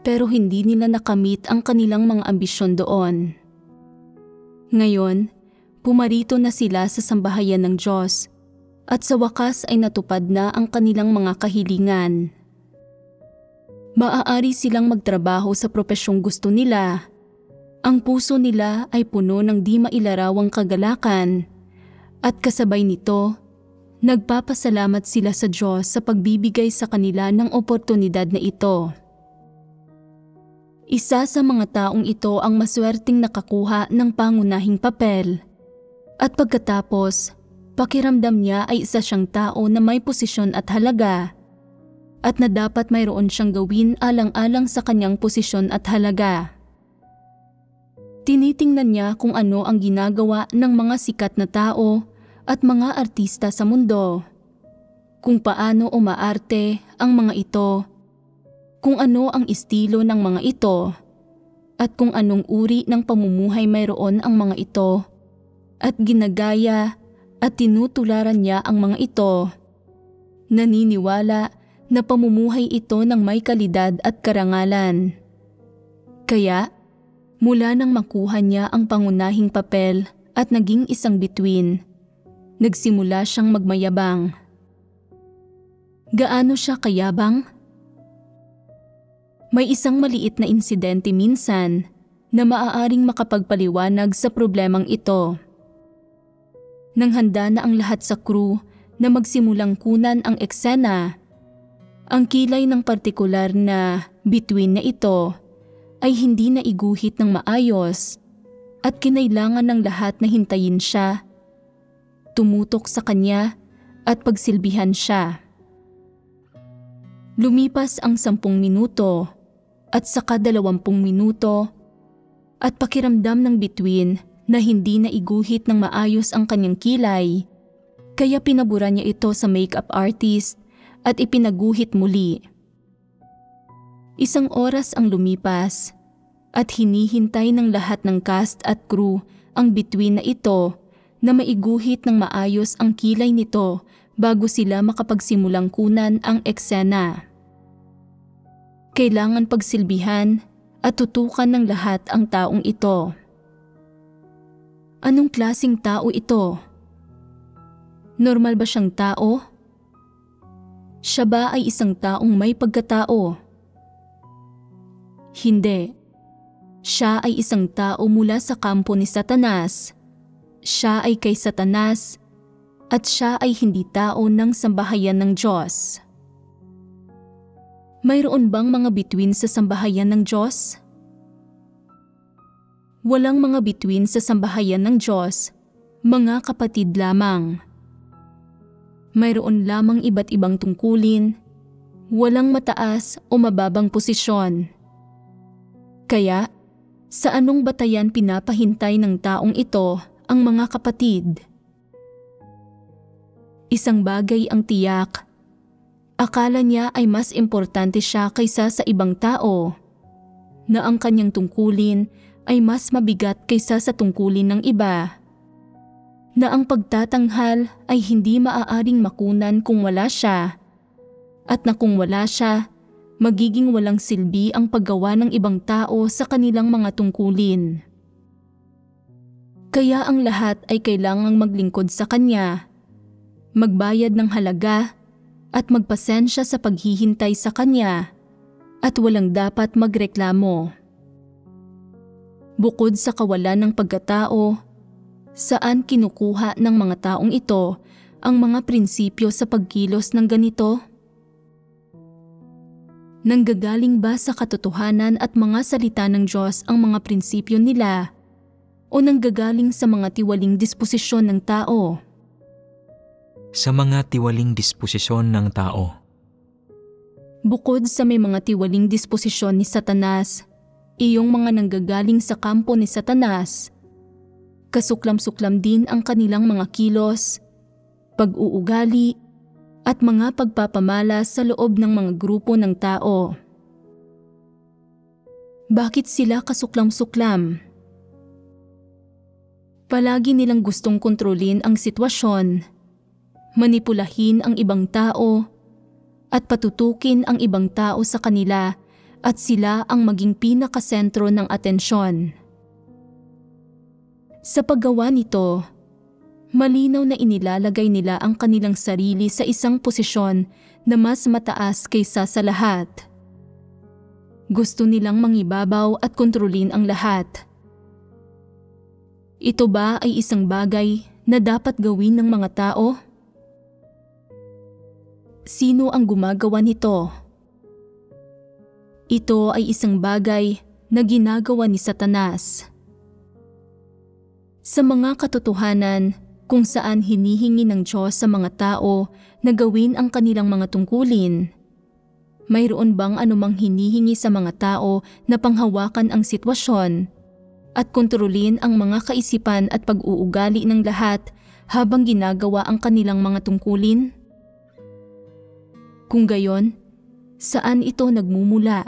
pero hindi nila nakamit ang kanilang mga ambisyon doon. Ngayon, pumarito na sila sa sambahayan ng Diyos at sa wakas ay natupad na ang kanilang mga kahilingan. Maaari silang magtrabaho sa propesyong gusto nila. Ang puso nila ay puno ng di mailarawang kagalakan at kasabay nito, nagpapasalamat sila sa Diyos sa pagbibigay sa kanila ng oportunidad na ito. Isa sa mga taong ito ang maswerteng nakakuha ng pangunahing papel. At pagkatapos, pakiramdam niya ay isa siyang tao na may posisyon at halaga, at na dapat mayroon siyang gawin alang-alang sa kanyang posisyon at halaga. Tinitingnan niya kung ano ang ginagawa ng mga sikat na tao at mga artista sa mundo, kung paano umaarte ang mga ito, kung ano ang estilo ng mga ito, at kung anong uri ng pamumuhay mayroon ang mga ito, at ginagaya at tinutularan niya ang mga ito. Naniniwala na pamumuhay ito ng may kalidad at karangalan. Kaya, mula nang makuha niya ang pangunahing papel at naging isang bituin, nagsimula siyang magmayabang. Gaano siya kayabang? May isang maliit na insidente minsan na maaaring makapagpaliwanag sa problemang ito. Nang handa na ang lahat sa crew na magsimulang kunan ang eksena, ang kilay ng partikular na bituin na ito ay hindi na iguhit ng maayos at kinailangan ng lahat na hintayin siya, tumutok sa kanya at pagsilbihan siya. Lumipas ang 10 minuto at saka 20 minuto at pakiramdam ng bituin na hindi na iguhit ng maayos ang kanyang kilay, kaya pinabura niya ito sa makeup artist at ipinaguhit muli. 1 oras ang lumipas at hinihintay ng lahat ng cast at crew ang bituin na ito na maiguhit ng maayos ang kilay nito bago sila makapagsimulang kunan ang eksena. Kailangan pagsilbihan at tutukan ng lahat ang taong ito. Anong klaseng tao ito? Normal ba siyang tao? Siya ba ay isang taong may pagkatao? Hindi. Siya ay isang tao mula sa kampo ni Satanas. Siya ay kay Satanas at siya ay hindi tao ng sambahayan ng Diyos. Mayroon bang mga bituin sa sambahayan ng Diyos? Walang mga bituin sa sambahayan ng Diyos, mga kapatid lamang. Mayroon lamang iba't ibang tungkulin, walang mataas o mababang posisyon. Kaya, sa anong batayan pinapahintay ng taong ito ang mga kapatid? Isang bagay ang tiyak. Akala niya ay mas importante siya kaysa sa ibang tao, na ang kanyang tungkulin ay mas mabigat kaysa sa tungkulin ng iba, na ang pagtatanghal ay hindi maaaring makunan kung wala siya, at na kung wala siya, magiging walang silbi ang paggawa ng ibang tao sa kanilang mga tungkulin. Kaya ang lahat ay kailangang maglingkod sa kanya, magbayad ng halaga at magpasensya sa paghihintay sa kanya, at walang dapat magreklamo. Bukod sa kawalan ng pagkatao, saan kinukuha ng mga taong ito ang mga prinsipyo sa pagkilos ng ganito? Nanggagaling ba sa katotohanan at mga salita ng Diyos ang mga prinsipyo nila, o nanggagaling sa mga tiwaling disposisyon ng tao? Sa mga tiwaling disposisyon ng tao. Bukod sa may mga tiwaling disposisyon ni Satanas, iyong mga nanggagaling sa kampo ni Satanas, kasuklam-suklam din ang kanilang mga kilos, pag-uugali, at mga pagpapamalas sa loob ng mga grupo ng tao. Bakit sila kasuklam-suklam? Palagi nilang gustong kontrolin ang sitwasyon, manipulahin ang ibang tao, at patutukin ang ibang tao sa kanila at sila ang maging pinakasentro ng atensyon. Sa paggawa nito, malinaw na inilalagay nila ang kanilang sarili sa isang posisyon na mas mataas kaysa sa lahat. Gusto nilang mangibabaw at kontrolin ang lahat. Ito ba ay isang bagay na dapat gawin ng mga tao? Sino ang gumagawa nito? Ito ay isang bagay na ginagawa ni Satanas. Sa mga katotohanan kung saan hinihingi ng Diyos sa mga tao na gawin ang kanilang mga tungkulin, mayroon bang anumang hinihingi sa mga tao na panghawakan ang sitwasyon at kontrolin ang mga kaisipan at pag-uugali ng lahat habang ginagawa ang kanilang mga tungkulin? Kung gayon, saan ito nagmumula?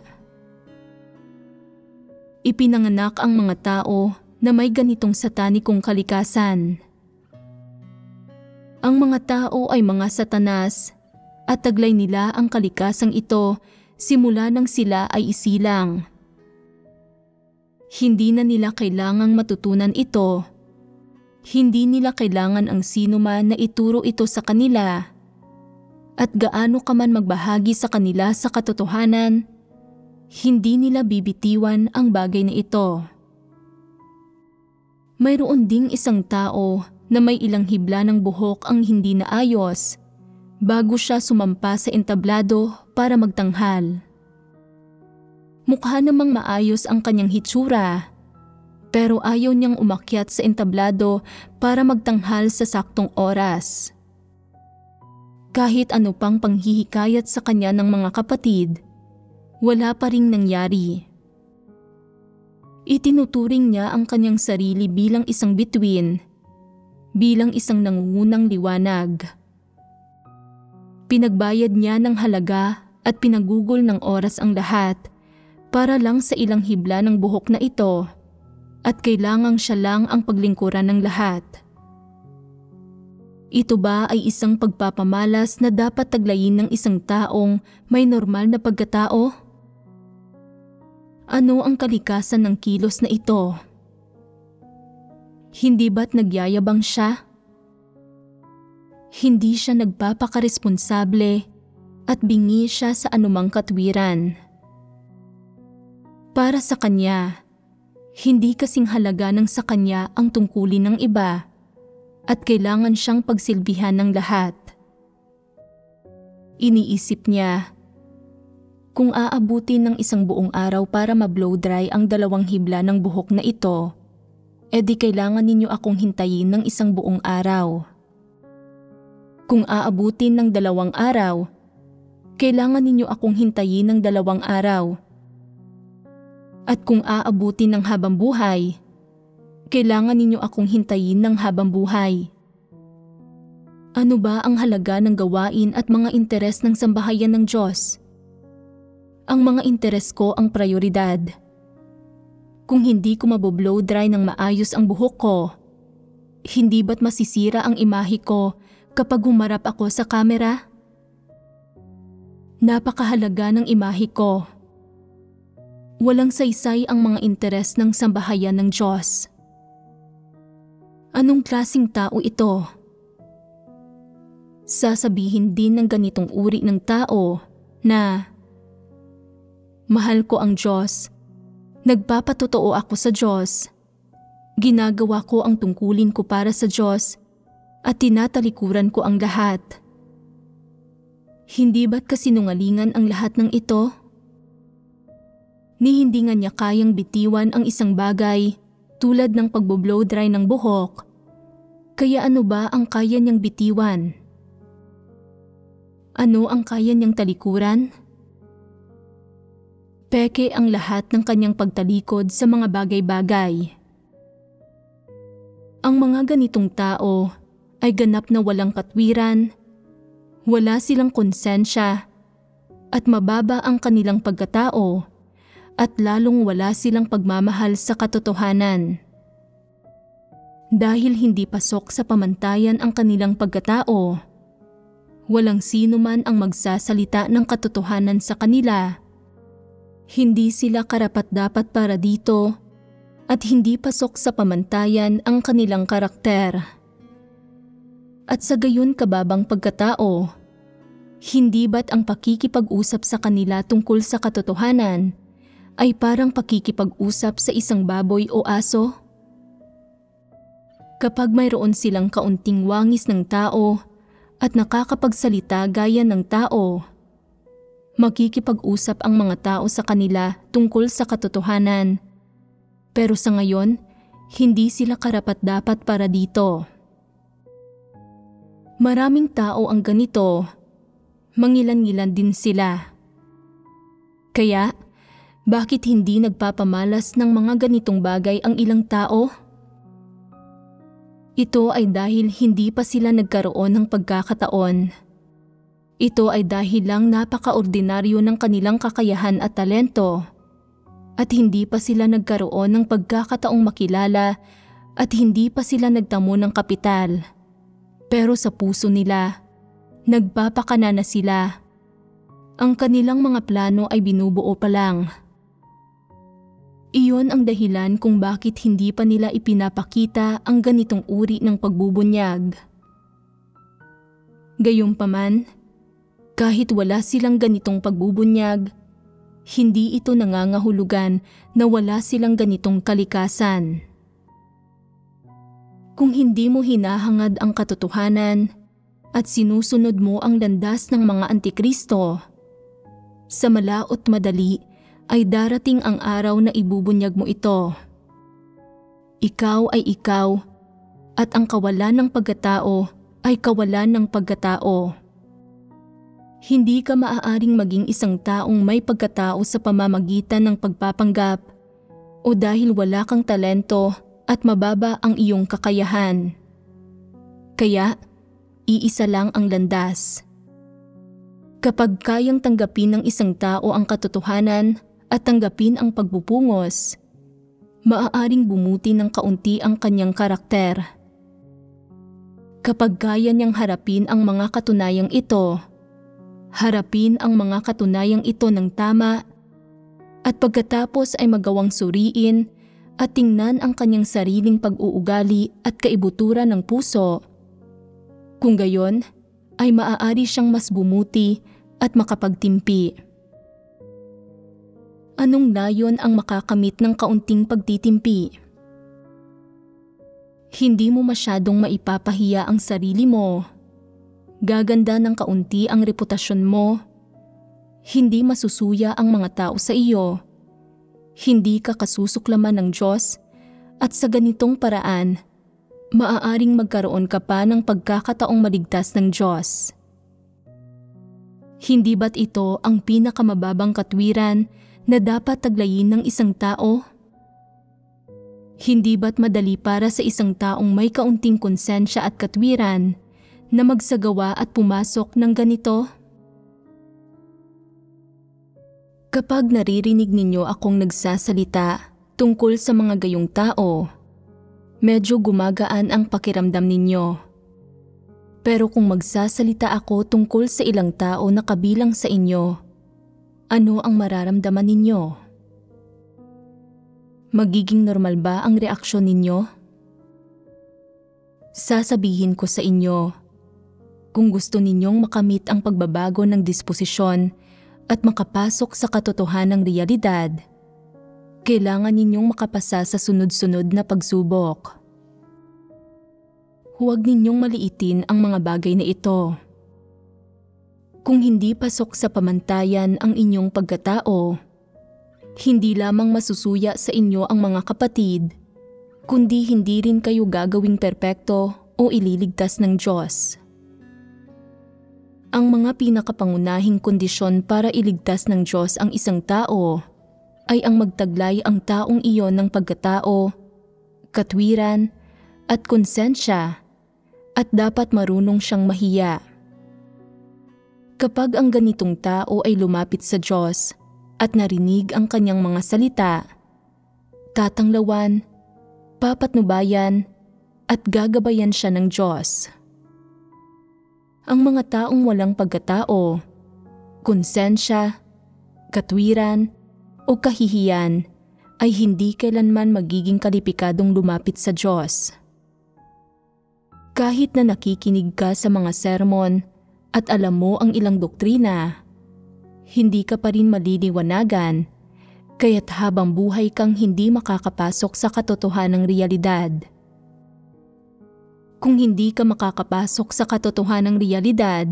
Ipinanganak ang mga tao na may ganitong satanikong kalikasan. Ang mga tao ay mga Satanas at taglay nila ang kalikasang ito simula nang sila ay isilang. Hindi na nila kailangang matutunan ito. Hindi nila kailangan ang sino man na ituro ito sa kanila. At gaano ka man magbahagi sa kanila sa katotohanan, hindi nila bibitiwan ang bagay na ito. Mayroon ding isang tao na may ilang hibla ng buhok ang hindi naayos bago siya sumampa sa entablado para magtanghal. Mukha namang maayos ang kanyang hitsura, pero ayaw niyang umakyat sa entablado para magtanghal sa saktong oras. Kahit ano pang panghihikayat sa kanya ng mga kapatid, wala pa ring nangyari. Itinuturing niya ang kanyang sarili bilang isang bituin, bilang isang nangungunang liwanag. Pinagbayad niya ng halaga at pinagugol ng oras ang lahat para lang sa ilang hibla ng buhok na ito, at kailangang siya lang ang paglingkuran ng lahat. Ito ba ay isang pagpapamalas na dapat taglayin ng isang taong may normal na pagkatao? Ano ang kalikasan ng kilos na ito? Hindi ba't nagyayabang siya? Hindi siya nagpapakaresponsable at bingi siya sa anumang katwiran. Para sa kanya, hindi kasing halaga ng sa kanya ang tungkulin ng iba at kailangan siyang pagsilbihan ng lahat. Iniisip niya, kung aabutin ng isang buong araw para ma-blow dry ang 2 hibla ng buhok na ito, edi kailangan ninyo akong hintayin ng isang buong araw. Kung aabutin ng 2 araw, kailangan ninyo akong hintayin ng 2 araw. At kung aabutin ng habang buhay, kailangan ninyo akong hintayin ng habang buhay. Ano ba ang halaga ng gawain at mga interes ng sambahayan ng Diyos? Ang mga interes ko ang prioridad. Kung hindi ko maboblow dry ng maayos ang buhok ko, hindi ba't masisira ang imahe ko kapag humarap ako sa kamera? Napakahalaga ng imahe ko. Walang saysay ang mga interes ng sambahayan ng Diyos. Anong klaseng tao ito? Sasabihin din ng ganitong uri ng tao na, mahal ko ang Diyos, nagpapatotoo ako sa Diyos, ginagawa ko ang tungkulin ko para sa Diyos at tinatalikuran ko ang lahat. Hindi ba't kasinungalingan ang lahat ng ito? Ni hindi nga niya kayang bitiwan ang isang bagay tulad ng pagboblow dry ng buhok, kaya ano ba ang kaya niyang bitiwan? Ano ang kaya niyang talikuran? Peke ang lahat ng kanyang pagtalikod sa mga bagay-bagay. Ang mga ganitong tao ay ganap na walang katwiran, wala silang konsensya, at mababa ang kanilang pagkatao, at lalong wala silang pagmamahal sa katotohanan. Dahil hindi pasok sa pamantayan ang kanilang pagkatao, walang sino man ang magsasalita ng katotohanan sa kanila. Hindi sila karapat-dapat para dito at hindi pasok sa pamantayan ang kanilang karakter. At sa gayon kababang pagkatao, hindi ba't ang pakikipag-usap sa kanila tungkol sa katotohanan ay parang pakikipag-usap sa isang baboy o aso? Kapag mayroon silang kaunting wangis ng tao at nakakapagsalita gaya ng tao, makikipag-usap ang mga tao sa kanila tungkol sa katotohanan. Pero sa ngayon, hindi sila karapat-dapat para dito. Maraming tao ang ganito, mangilan-ngilan din sila. Kaya, bakit hindi nagpapamalas ng mga ganitong bagay ang ilang tao? Ito ay dahil hindi pa sila nagkaroon ng pagkakataon. Ito ay dahil lang napaka-ordinaryo ng kanilang kakayahan at talento, at hindi pa sila nagkaroon ng pagkakataong makilala at hindi pa sila nagtamo ng kapital. Pero sa puso nila, nagpapakana na sila. Ang kanilang mga plano ay binubuo pa lang. Iyon ang dahilan kung bakit hindi pa nila ipinapakita ang ganitong uri ng pagbubunyag. Gayunpaman, kahit wala silang ganitong pagbubunyag, hindi ito nangangahulugan na wala silang ganitong kalikasan. Kung hindi mo hinahangad ang katotohanan at sinusunod mo ang landas ng mga antikristo, sa malaot madali ay darating ang araw na ibubunyag mo ito. Ikaw ay ikaw at ang kawalan ng pagkatao ay kawalan ng pagkatao. Hindi ka maaaring maging isang taong may pagkatao sa pamamagitan ng pagpapanggap o dahil wala kang talento at mababa ang iyong kakayahan. Kaya, iisa lang ang landas. Kapag kayang tanggapin ng isang tao ang katotohanan at tanggapin ang pagpupungos, maaaring bumuti ng kaunti ang kanyang karakter. Kapag kaya niyang harapin ang mga katunayang ito, harapin ang mga katunayang ito ng tama, at pagkatapos ay magawang suriin at tingnan ang kanyang sariling pag-uugali at kaibuturan ng puso. Kung gayon, ay maaari siyang mas bumuti at makapagtimpi. Anong layon ang makakamit ng kaunting pagtitimpi? Hindi mo masyadong maipapahiya ang sarili mo. Gaganda ng kaunti ang reputasyon mo. Hindi masusuya ang mga tao sa iyo. Hindi ka kasusuklaman ng Diyos At sa ganitong paraan, maaaring magkaroon ka pa ng pagkakataong maligtas ng Diyos. Hindi ba't ito ang pinakamababang katwiran na dapat taglayin ng isang tao? Hindi ba't madali para sa isang taong may kaunting konsensya at katwiran na magsagawa at pumasok ng ganito? Kapag naririnig ninyo akong nagsasalita tungkol sa mga gayong tao, medyo gumagaan ang pakiramdam ninyo. Pero kung magsasalita ako tungkol sa ilang tao na kabilang sa inyo, ano ang mararamdaman ninyo? Magiging normal ba ang reaksyon ninyo? Sasabihin ko sa inyo, kung gusto ninyong makamit ang pagbabago ng disposisyon at makapasok sa katotohanang realidad, kailangan ninyong makapasa sa sunod-sunod na pagsubok. Huwag ninyong maliitin ang mga bagay na ito. Kung hindi pasok sa pamantayan ang inyong pagkatao, hindi lamang masusuya sa inyo ang mga kapatid, kundi hindi rin kayo gagawing perpekto o ililigtas ng Diyos. Ang mga pinakapangunahing kondisyon para iligtas ng Diyos ang isang tao ay ang magtaglay ang taong iyon ng pagkatao, katwiran, at konsensya, at dapat marunong siyang mahiya. Kapag ang ganitong tao ay lumapit sa Diyos at narinig ang kanyang mga salita, tatanglawan, papatnubayan, at gagabayan siya ng Diyos. Ang mga taong walang pagkatao, konsensya, katwiran, o kahihiyan ay hindi kailanman magiging kalipikadong lumapit sa Diyos. Kahit na nakikinig ka sa mga sermon at alam mo ang ilang doktrina, hindi ka pa rin maliliwanagan, kaya't habang buhay kang hindi makakapasok sa katotohanang realidad. Kung hindi ka makakapasok sa katotohanang realidad,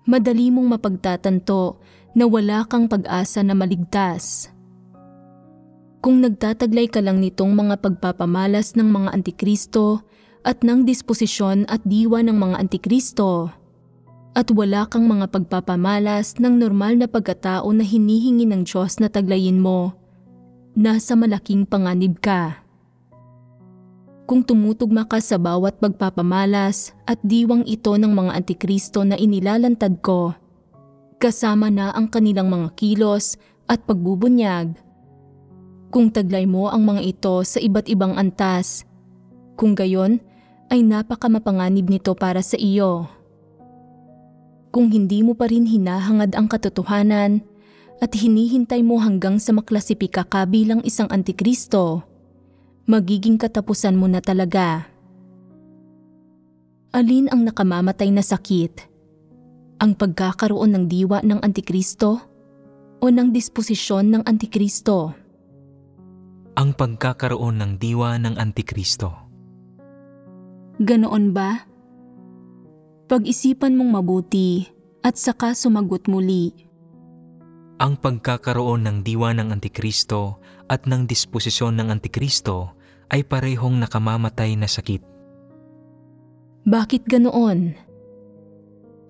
madali mong mapagtatanto na wala kang pag-asa na maligtas. Kung nagtataglay ka lang nitong mga pagpapamalas ng mga antikristo at ng disposisyon at diwa ng mga antikristo, at wala kang mga pagpapamalas ng normal na pagkatao na hinihingi ng Diyos na taglayin mo, nasa malaking panganib ka. Kung tumutugma ka sa bawat pagpapamalas at diwang ito ng mga antikristo na inilalantad ko, kasama na ang kanilang mga kilos at pagbubunyag, kung taglay mo ang mga ito sa iba't ibang antas, kung gayon ay napakamapanganib nito para sa iyo. Kung hindi mo pa rin hinahangad ang katotohanan at hinihintay mo hanggang sa maklasipika ka bilang isang antikristo, magiging katapusan mo na talaga. Alin ang nakamamatay na sakit? Ang pagkakaroon ng diwa ng antikristo o ng disposisyon ng antikristo? Ang pagkakaroon ng diwa ng antikristo. Ganoon ba? Pag-isipan mong mabuti at saka sumagot muli. Ang pagkakaroon ng diwa ng antikristo at ng disposisyon ng antikristo ay parehong nakamamatay na sakit. Bakit ganoon?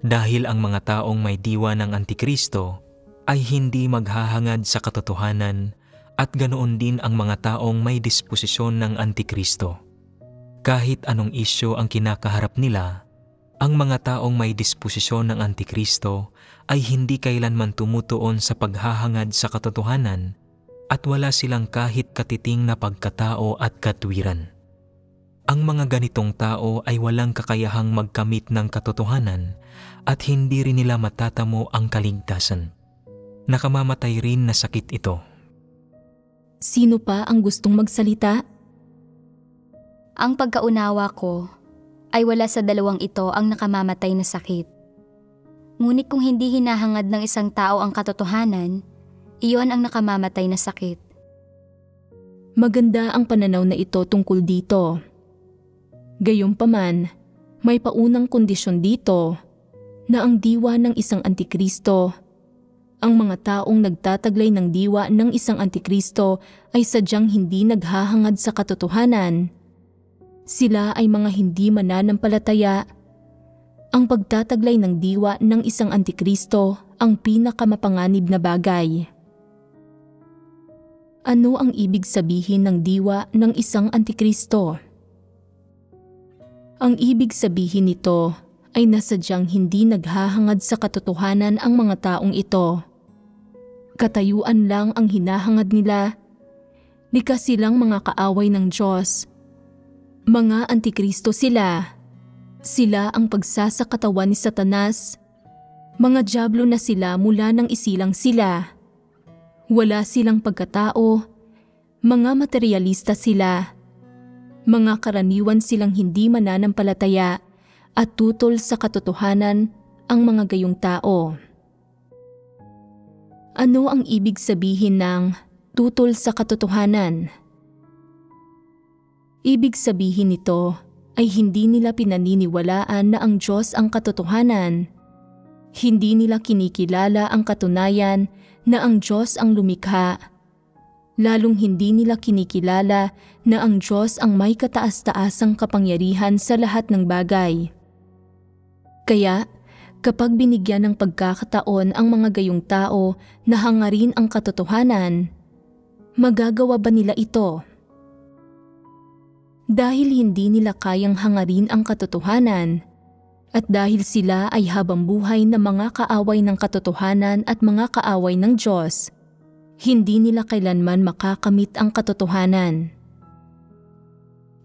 Dahil ang mga taong may diwa ng antikristo ay hindi maghahangad sa katotohanan at ganoon din ang mga taong may disposisyon ng antikristo. Kahit anong isyu ang kinakaharap nila, ang mga taong may disposisyon ng antikristo ay hindi kailanman tumutuon sa paghahangad sa katotohanan at wala silang kahit katiting na pagkatao at katwiran. Ang mga ganitong tao ay walang kakayahang magkamit ng katotohanan at hindi rin nila matatamo ang kaligtasan. Nakamamatay rin na sakit ito. Sino pa ang gustong magsalita? Ang pagkaunawa ko ay wala sa dalawang ito ang nakamamatay na sakit. Ngunit kung hindi hinahangad ng isang tao ang katotohanan, iyon ang nakamamatay na sakit. Maganda ang pananaw na ito tungkol dito. Gayunpaman, may paunang kondisyon dito na ang diwa ng isang antikristo Ang mga taong nagtataglay ng diwa ng isang antikristo ay sadyang hindi naghahangad sa katotohanan. Sila ay mga hindi mananampalataya. Ang pagtataglay ng diwa ng isang antikristo ang pinakamapanganib na bagay. Ano ang ibig sabihin ng diwa ng isang antikristo? Ang ibig sabihin nito ay nasadyang hindi naghahangad sa katotohanan ang mga taong ito. Katayuan lang ang hinahangad nila. Likas silang mga kaaway ng Diyos. Mga antikristo sila. Sila ang pagsasakatawan ni Satanas. Mga dyablo na sila mula nang isilang sila. Wala silang pagkatao. Mga materialista sila. Mga karaniwan silang hindi mananampalataya at tutol sa katotohanan ang mga gayong tao. Ano ang ibig sabihin ng tutol sa katotohanan? Ibig sabihin nito ay hindi nila pinaniniwalaan na ang Diyos ang katotohanan. Hindi nila kinikilala ang katunayan na ang Diyos ang lumikha. Lalong hindi nila kinikilala na ang Diyos ang may kataas-taasang kapangyarihan sa lahat ng bagay. Kaya, kapag binigyan ng pagkakataon ang mga gayong tao na hangarin ang katotohanan, magagawa ba nila ito? Dahil hindi nila kayang hangarin ang katotohanan, at dahil sila ay habang buhay na mga kaaway ng katotohanan at mga kaaway ng Diyos, hindi nila kailanman makakamit ang katotohanan.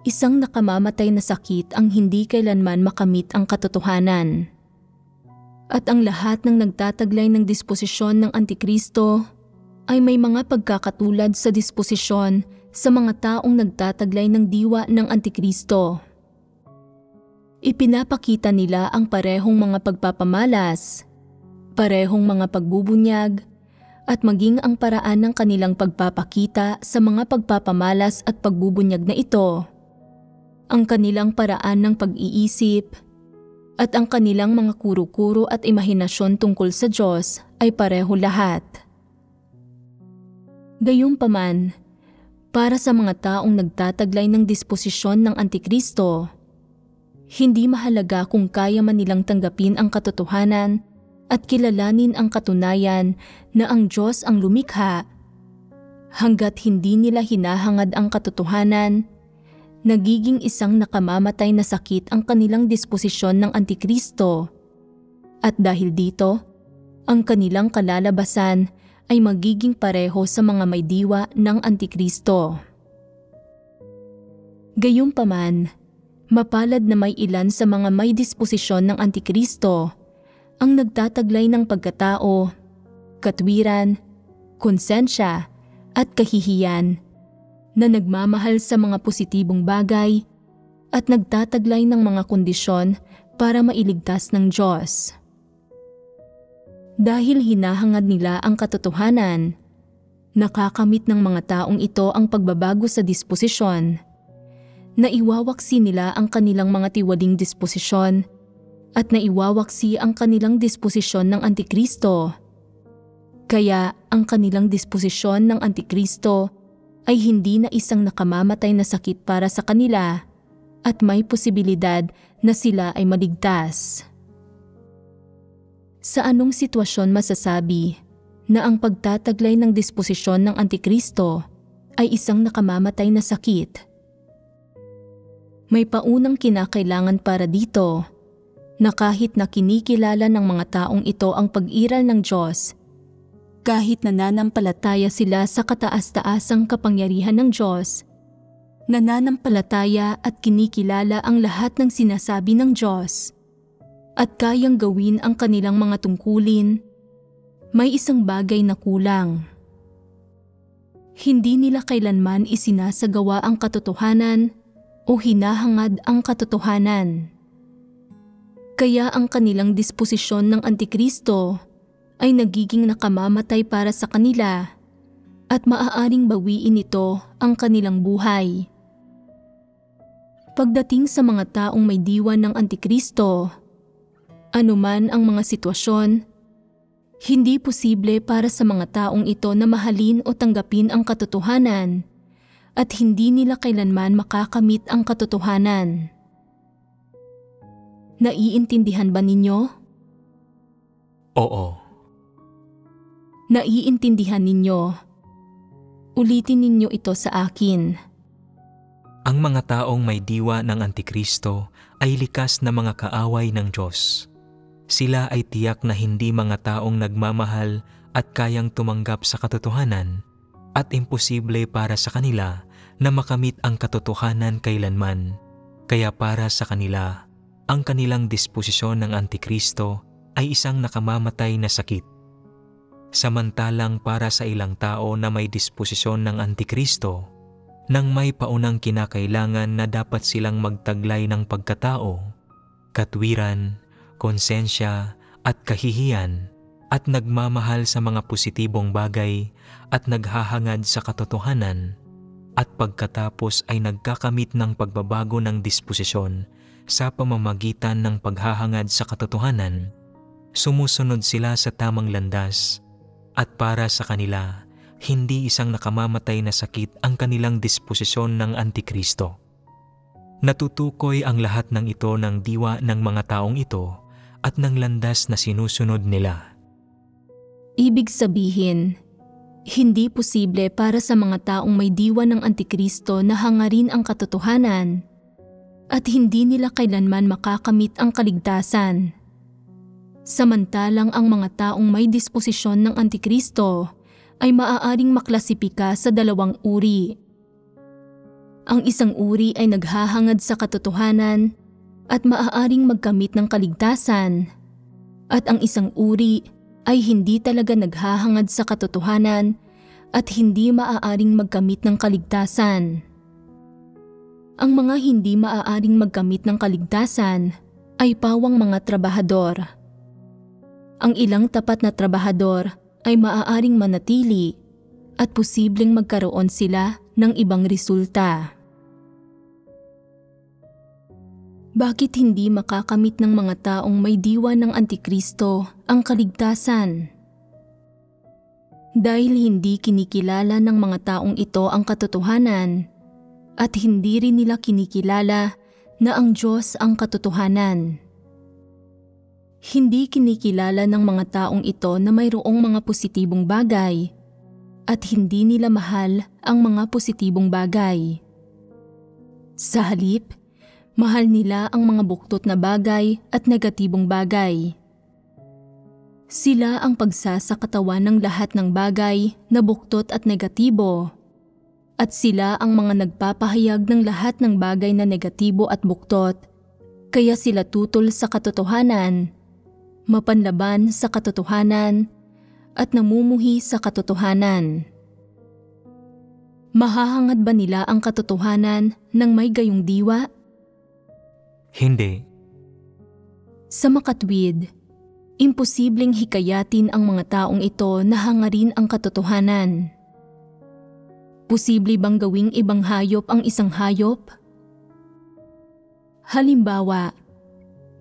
Isang nakamamatay na sakit ang hindi kailanman makamit ang katotohanan. At ang lahat ng nagtataglay ng disposisyon ng Antikristo ay may mga pagkakatulad sa disposisyon sa mga taong nagtataglay ng diwa ng Antikristo. Ipinapakita nila ang parehong mga pagpapamalas, parehong mga pagbubunyag, at maging ang paraan ng kanilang pagpapakita sa mga pagpapamalas at pagbubunyag na ito, ang kanilang paraan ng pag-iisip, at ang kanilang mga kuro-kuro at imahinasyon tungkol sa Diyos ay pareho lahat. Gayunpaman, para sa mga taong nagtataglay ng disposisyon ng Antikristo, hindi mahalaga kung kaya man nilang tanggapin ang katotohanan at kilalanin ang katunayan na ang Diyos ang lumikha. Hanggat hindi nila hinahangad ang katotohanan, nagiging isang nakamamatay na sakit ang kanilang disposisyon ng Antikristo. At dahil dito, ang kanilang kalalabasan ay magiging pareho sa mga may diwa ng Antikristo. Gayunpaman, mapalad na may ilan sa mga may disposisyon ng Antikristo ang nagtataglay ng pagkatao, katwiran, konsensya at kahihiyan, na nagmamahal sa mga positibong bagay at nagtataglay ng mga kondisyon para mailigtas ng Diyos. Dahil hinahangad nila ang katotohanan, nakakamit ng mga taong ito ang pagbabago sa disposisyon. Naiwawaksi nila ang kanilang mga tiwaling disposisyon at naiwawaksi ang kanilang disposisyon ng Antikristo. Kaya ang kanilang disposisyon ng Antikristo ay hindi na isang nakamamatay na sakit para sa kanila at may posibilidad na sila ay maligtas. Sa anong sitwasyon masasabi na ang pagtataglay ng disposisyon ng Antikristo ay isang nakamamatay na sakit? May paunang kinakailangan para dito na kahit na kinikilala ng mga taong ito ang pag-iral ng Diyos, kahit nananampalataya sila sa kataas-taasang kapangyarihan ng Diyos, nananampalataya at kinikilala ang lahat ng sinasabi ng Diyos, at kayang gawin ang kanilang mga tungkulin, may isang bagay na kulang. Hindi nila kailanman isinasagawa ang katotohanan o hinahangad ang katotohanan. Kaya ang kanilang disposisyon ng Antikristo ay nagiging nakamamatay para sa kanila at maaaring bawiin nito ang kanilang buhay. Pagdating sa mga taong may diwa ng Antikristo, anuman ang mga sitwasyon, Hindi posible para sa mga taong ito na mahalin o tanggapin ang katotohanan at hindi nila kailanman makakamit ang katotohanan. Naiintindihan ba ninyo? Oo. Naiintindihan ninyo. Ulitin ninyo ito sa akin. Ang mga taong may diwa ng Antikristo ay likas na mga kaaway ng Diyos. Sila ay tiyak na hindi mga taong nagmamahal at kayang tumanggap sa katotohanan at imposible para sa kanila na makamit ang katotohanan kailanman. Kaya para sa kanila, ang kanilang disposisyon ng Antikristo ay isang nakamamatay na sakit. Samantalang para sa ilang tao na may disposisyon ng Antikristo, nang may paunang kinakailangan na dapat silang magtaglay ng pagkatao, katwiran, konsensya at kahihiyan at nagmamahal sa mga positibong bagay at naghahangad sa katotohanan at pagkatapos ay nagkakamit ng pagbabago ng disposisyon sa pamamagitan ng paghahangad sa katotohanan, sumusunod sila sa tamang landas at para sa kanila, hindi isang nakamamatay na sakit ang kanilang disposisyon ng Antikristo. Natutukoy ang lahat ng ito ng diwa ng mga taong ito at ng landas na sinusunod nila. Ibig sabihin, hindi posible para sa mga taong may diwa ng Antikristo na hangarin ang katotohanan at hindi nila kailanman makakamit ang kaligtasan. Samantalang ang mga taong may disposisyon ng Antikristo ay maaaring maklasipika sa dalawang uri. Ang isang uri ay naghahangad sa katotohanan at maaaring magkamit ng kaligtasan, at ang isang uri ay hindi talaga naghahangad sa katotohanan at hindi maaaring magkamit ng kaligtasan. Ang mga hindi maaaring magkamit ng kaligtasan ay pawang mga trabahador. Ang ilang tapat na trabahador ay maaaring manatili at posibleng magkaroon sila ng ibang resulta. Bakit hindi makakamit ng mga taong may diwa ng Antikristo ang kaligtasan? Dahil hindi kinikilala ng mga taong ito ang katotohanan at hindi rin nila kinikilala na ang Diyos ang katotohanan. Hindi kinikilala ng mga taong ito na mayroong mga positibong bagay at hindi nila mahal ang mga positibong bagay. Sa halip, mahal nila ang mga buktot na bagay at negatibong bagay. Sila ang pagsasakatawan ng lahat ng bagay na buktot at negatibo, at sila ang mga nagpapahayag ng lahat ng bagay na negatibo at buktot, kaya sila tutol sa katotohanan, mapanlaban sa katotohanan, at namumuhi sa katotohanan. Mahahangad ba nila ang katotohanan ng may gayong diwa? Hindi. Sa makatwid, imposibleng hikayatin ang mga taong ito na hangarin ang katotohanan. Posible bang gawing ibang hayop ang isang hayop? Halimbawa,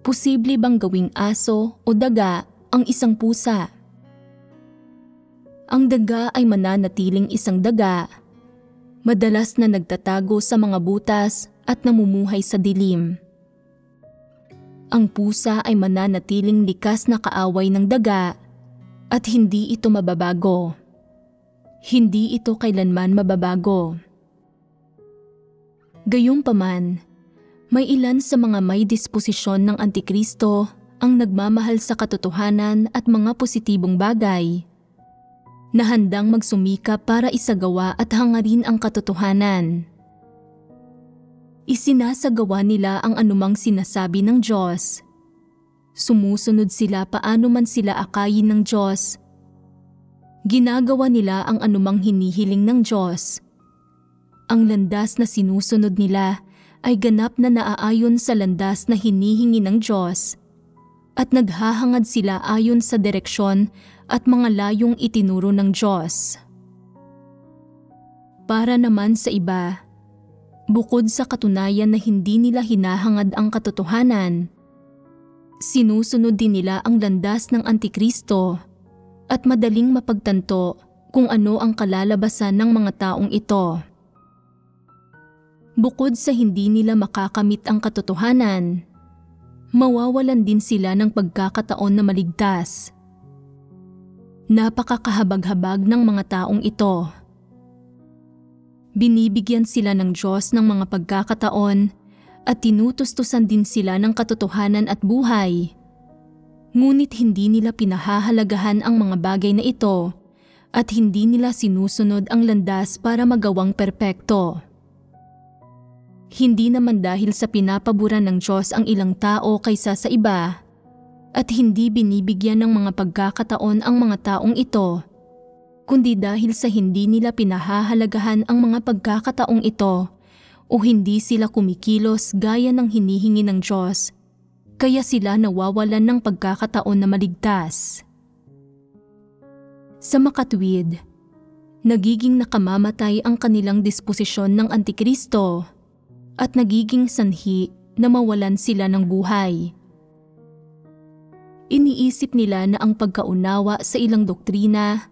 posible bang gawing aso o daga ang isang pusa? Ang daga ay mananatiling isang daga, madalas na nagtatago sa mga butas at namumuhay sa dilim. Ang pusa ay mananatiling likas na kaaway ng daga at hindi ito mababago. Hindi ito kailanman mababago. Gayunpaman, may ilan sa mga may disposisyon ng Antikristo ang nagmamahal sa katotohanan at mga positibong bagay, na handang magsumikap para isagawa at hangarin ang katotohanan. Isinasagawa nila ang anumang sinasabi ng Diyos. Sumusunod sila paano man sila akayin ng Diyos. Ginagawa nila ang anumang hinihiling ng Diyos. Ang landas na sinusunod nila ay ganap na naaayon sa landas na hinihingi ng Diyos, at naghahangad sila ayon sa direksyon at mga layong itinuro ng Diyos. Para naman sa iba, bukod sa katunayan na hindi nila hinahangad ang katotohanan, sinusunod din nila ang landas ng Antikristo at madaling mapagtanto kung ano ang kalalabasan ng mga taong ito. Bukod sa hindi nila makakamit ang katotohanan, mawawalan din sila ng pagkakataon na maligtas. Napakakahabag-habag ng mga taong ito. Binibigyan sila ng Diyos ng mga pagkakataon at tinutustusan din sila ng katotohanan at buhay. Ngunit hindi nila pinahahalagahan ang mga bagay na ito at hindi nila sinusunod ang landas para magawang perpekto. Hindi naman dahil sa pinapaboran ng Diyos ang ilang tao kaysa sa iba at hindi binibigyan ng mga pagkakataon ang mga taong ito, kundi dahil sa hindi nila pinahahalagahan ang mga pagkakataong ito o hindi sila kumikilos gaya ng hinihingi ng Diyos, kaya sila nawawalan ng pagkakataon na maligtas. Sa makatwid, nagiging nakamamatay ang kanilang disposisyon ng Antikristo at nagiging sanhi na mawalan sila ng buhay. Iniisip nila na ang pagkaunawa sa ilang doktrina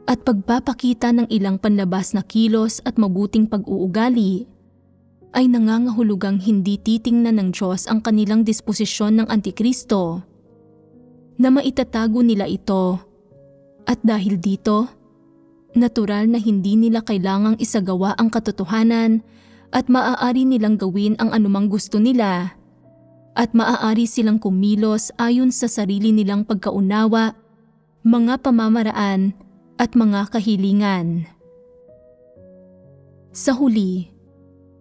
at pagpapakita ng ilang panlabas na kilos at mabuting pag-uugali ay nangangahulugang hindi titingnan ng Diyos ang kanilang disposisyon ng Antikristo, na maitatago nila ito, at dahil dito, natural na hindi nila kailangang isagawa ang katotohanan at maaari nilang gawin ang anumang gusto nila, at maaari silang kumilos ayon sa sarili nilang pagkaunawa, mga pamamaraan at mga kahilingan. Sa huli,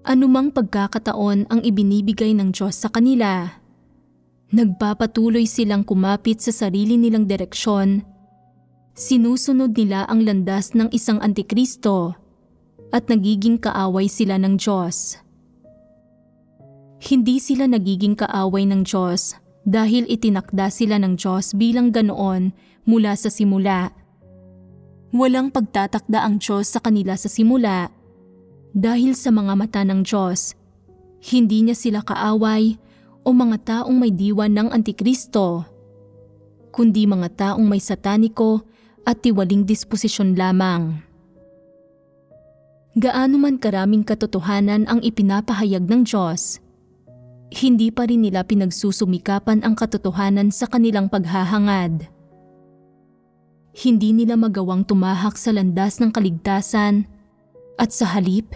anumang pagkakataon ang ibinibigay ng Diyos sa kanila, nagpapatuloy silang kumapit sa sarili nilang direksyon, sinusunod nila ang landas ng isang Antikristo at nagiging kaaway sila ng Diyos. Hindi sila nagiging kaaway ng Diyos dahil itinakda sila ng Diyos bilang ganoon mula sa simula. Walang pagtatakda ang Diyos sa kanila sa simula dahil sa mga mata ng Diyos. Hindi niya sila kaaway o mga taong may diwa ng Antikristo, kundi mga taong may sataniko at tiwaling disposisyon lamang. Gaano man karaming katotohanan ang ipinapahayag ng Diyos, hindi pa rin nila pinagsusumikapan ang katotohanan sa kanilang paghahangad. Hindi nila magawang tumahak sa landas ng kaligtasan at sa halip,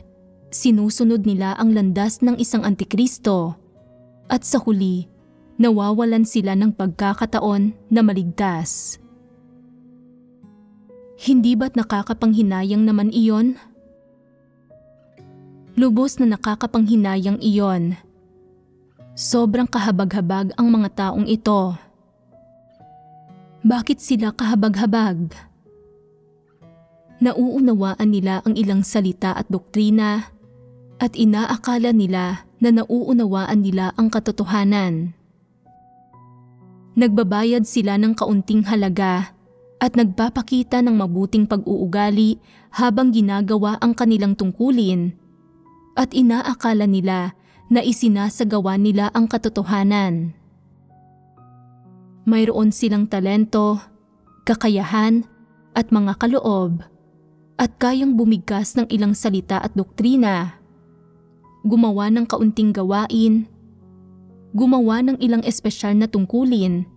sinusunod nila ang landas ng isang Antikristo at sa huli, nawawalan sila ng pagkakataon na maligtas. Hindi ba't nakakapanghinayang naman iyon? Lubos na nakakapanghinayang iyon. Sobrang kahabag-habag ang mga taong ito. Bakit sila kahabag-habag? Nauunawaan nila ang ilang salita at doktrina at inaakala nila na nauunawaan nila ang katotohanan. Nagbabayad sila ng kaunting halaga at nagpapakita ng mabuting pag-uugali habang ginagawa ang kanilang tungkulin at inaakala nila na isinasagawa nila ang katotohanan. Mayroon silang talento, kakayahan at mga kaloob at kayang bumigkas ng ilang salita at doktrina, gumawa ng kaunting gawain, gumawa ng ilang espesyal na tungkulin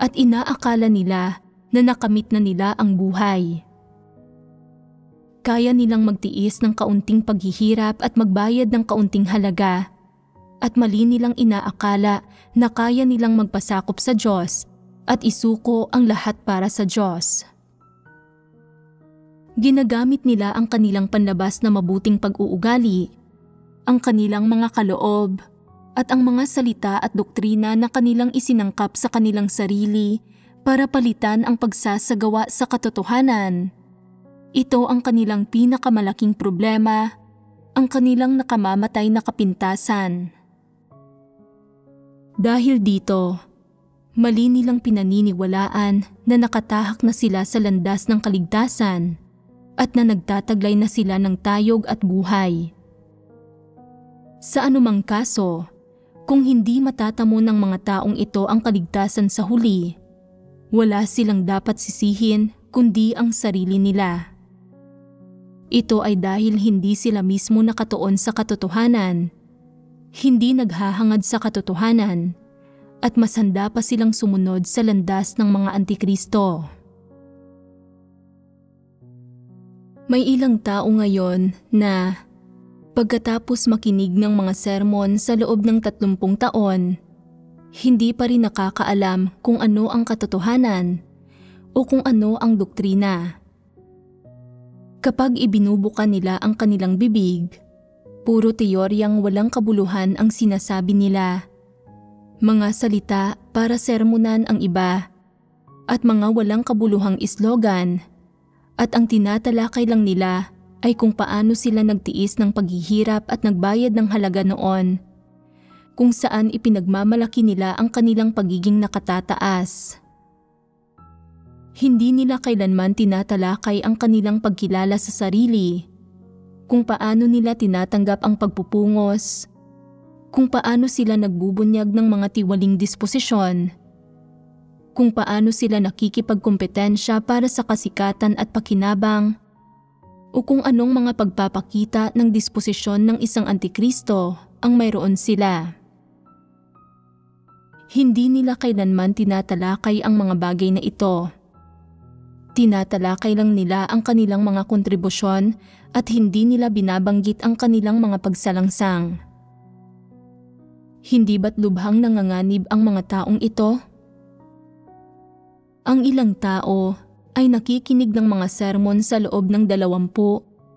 at inaakala nila na nakamit na nila ang buhay. Kaya nilang magtiis ng kaunting paghihirap at magbayad ng kaunting halaga at mali nilang inaakala na kaya nilang magpasakop sa Diyos at isuko ang lahat para sa Diyos. Ginagamit nila ang kanilang panlabas na mabuting pag-uugali, ang kanilang mga kaloob at ang mga salita at doktrina na kanilang isinangkap sa kanilang sarili para palitan ang pagsasagawa sa katotohanan. Ito ang kanilang pinakamalaking problema, ang kanilang nakamamatay na kapintasan. Dahil dito, mali nilang pinaniniwalaan na nakatahak na sila sa landas ng kaligtasan at na nagtataglay na sila ng tayog at buhay. Sa anumang kaso, kung hindi matatamo ng mga taong ito ang kaligtasan sa huli, Wala silang dapat sisihin kundi ang sarili nila. Ito ay dahil hindi sila mismo nakatuon sa katotohanan, hindi naghahangad sa katotohanan, at mas handa pa silang sumunod sa landas ng mga antikristo. May ilang tao ngayon na pagkatapos makinig ng mga sermon sa loob ng 30 taon, hindi pa rin nakakaalam kung ano ang katotohanan o kung ano ang doktrina. Kapag ibinubuka nila ang kanilang bibig, puro teoryang walang kabuluhan ang sinasabi nila. Mga salita para sermonan ang iba at mga walang kabuluhang islogan, at ang tinatalakay lang nila ay kung paano sila nagtiis ng paghihirap at nagbayad ng halaga noon, kung saan ipinagmamalaki nila ang kanilang pagiging nakatataas. Hindi nila kailanman tinatalakay ang kanilang pagkilala sa sarili, kung paano nila tinatanggap ang pagpupungos, kung paano sila nagbubunyag ng mga tiwaling disposisyon, kung paano sila nakikipagkompetensya para sa kasikatan at pakinabang, o kung anong mga pagpapakita ng disposisyon ng isang antikristo ang mayroon sila. Hindi nila kailanman tinatalakay ang mga bagay na ito. Tinatalakay lang nila ang kanilang mga kontribusyon at hindi nila binabanggit ang kanilang mga pagsalangsang. Hindi ba't lubhang nanganganib ang mga taong ito? Ang ilang tao ay nakikinig ng mga sermon sa loob ng 20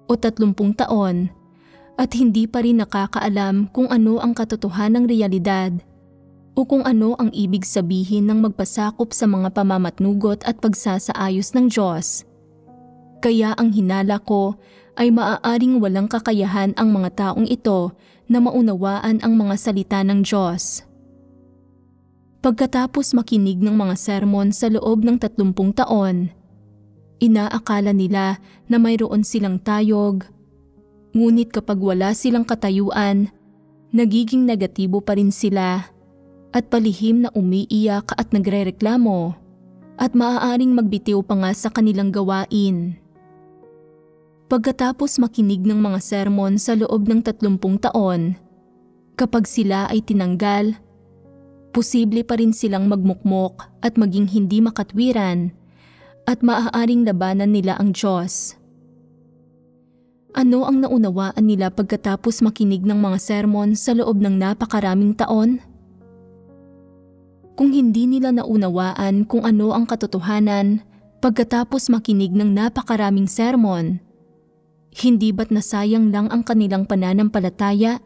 o 30 taon at hindi pa rin nakakaalam kung ano ang katotohanang realidad o kung ano ang ibig sabihin ng magpasakop sa mga pamamatnugot at pagsasaayos ng Diyos. Kaya ang hinala ko ay maaaring walang kakayahan ang mga taong ito na maunawaan ang mga salita ng Diyos. Pagkatapos makinig ng mga sermon sa loob ng 30 taon, inaakala nila na mayroon silang tayog, ngunit kapag wala silang katayuan, nagiging negatibo pa rin sila at palihim na umiiyak at nagrereklamo at maaaring magbitiw pa nga sa kanilang gawain. Pagkatapos makinig ng mga sermon sa loob ng 30 taon, kapag sila ay tinanggal, posible pa rin silang magmukmok at maging hindi makatwiran at maaaring labanan nila ang Diyos. Ano ang naunawaan nila pagkatapos makinig ng mga sermon sa loob ng napakaraming taon? Kung hindi nila naunawaan kung ano ang katotohanan pagkatapos makinig ng napakaraming sermon, hindi ba't nasayang lang ang kanilang pananampalataya?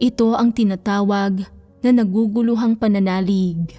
Ito ang tinatawag na naguguluhang pananalig.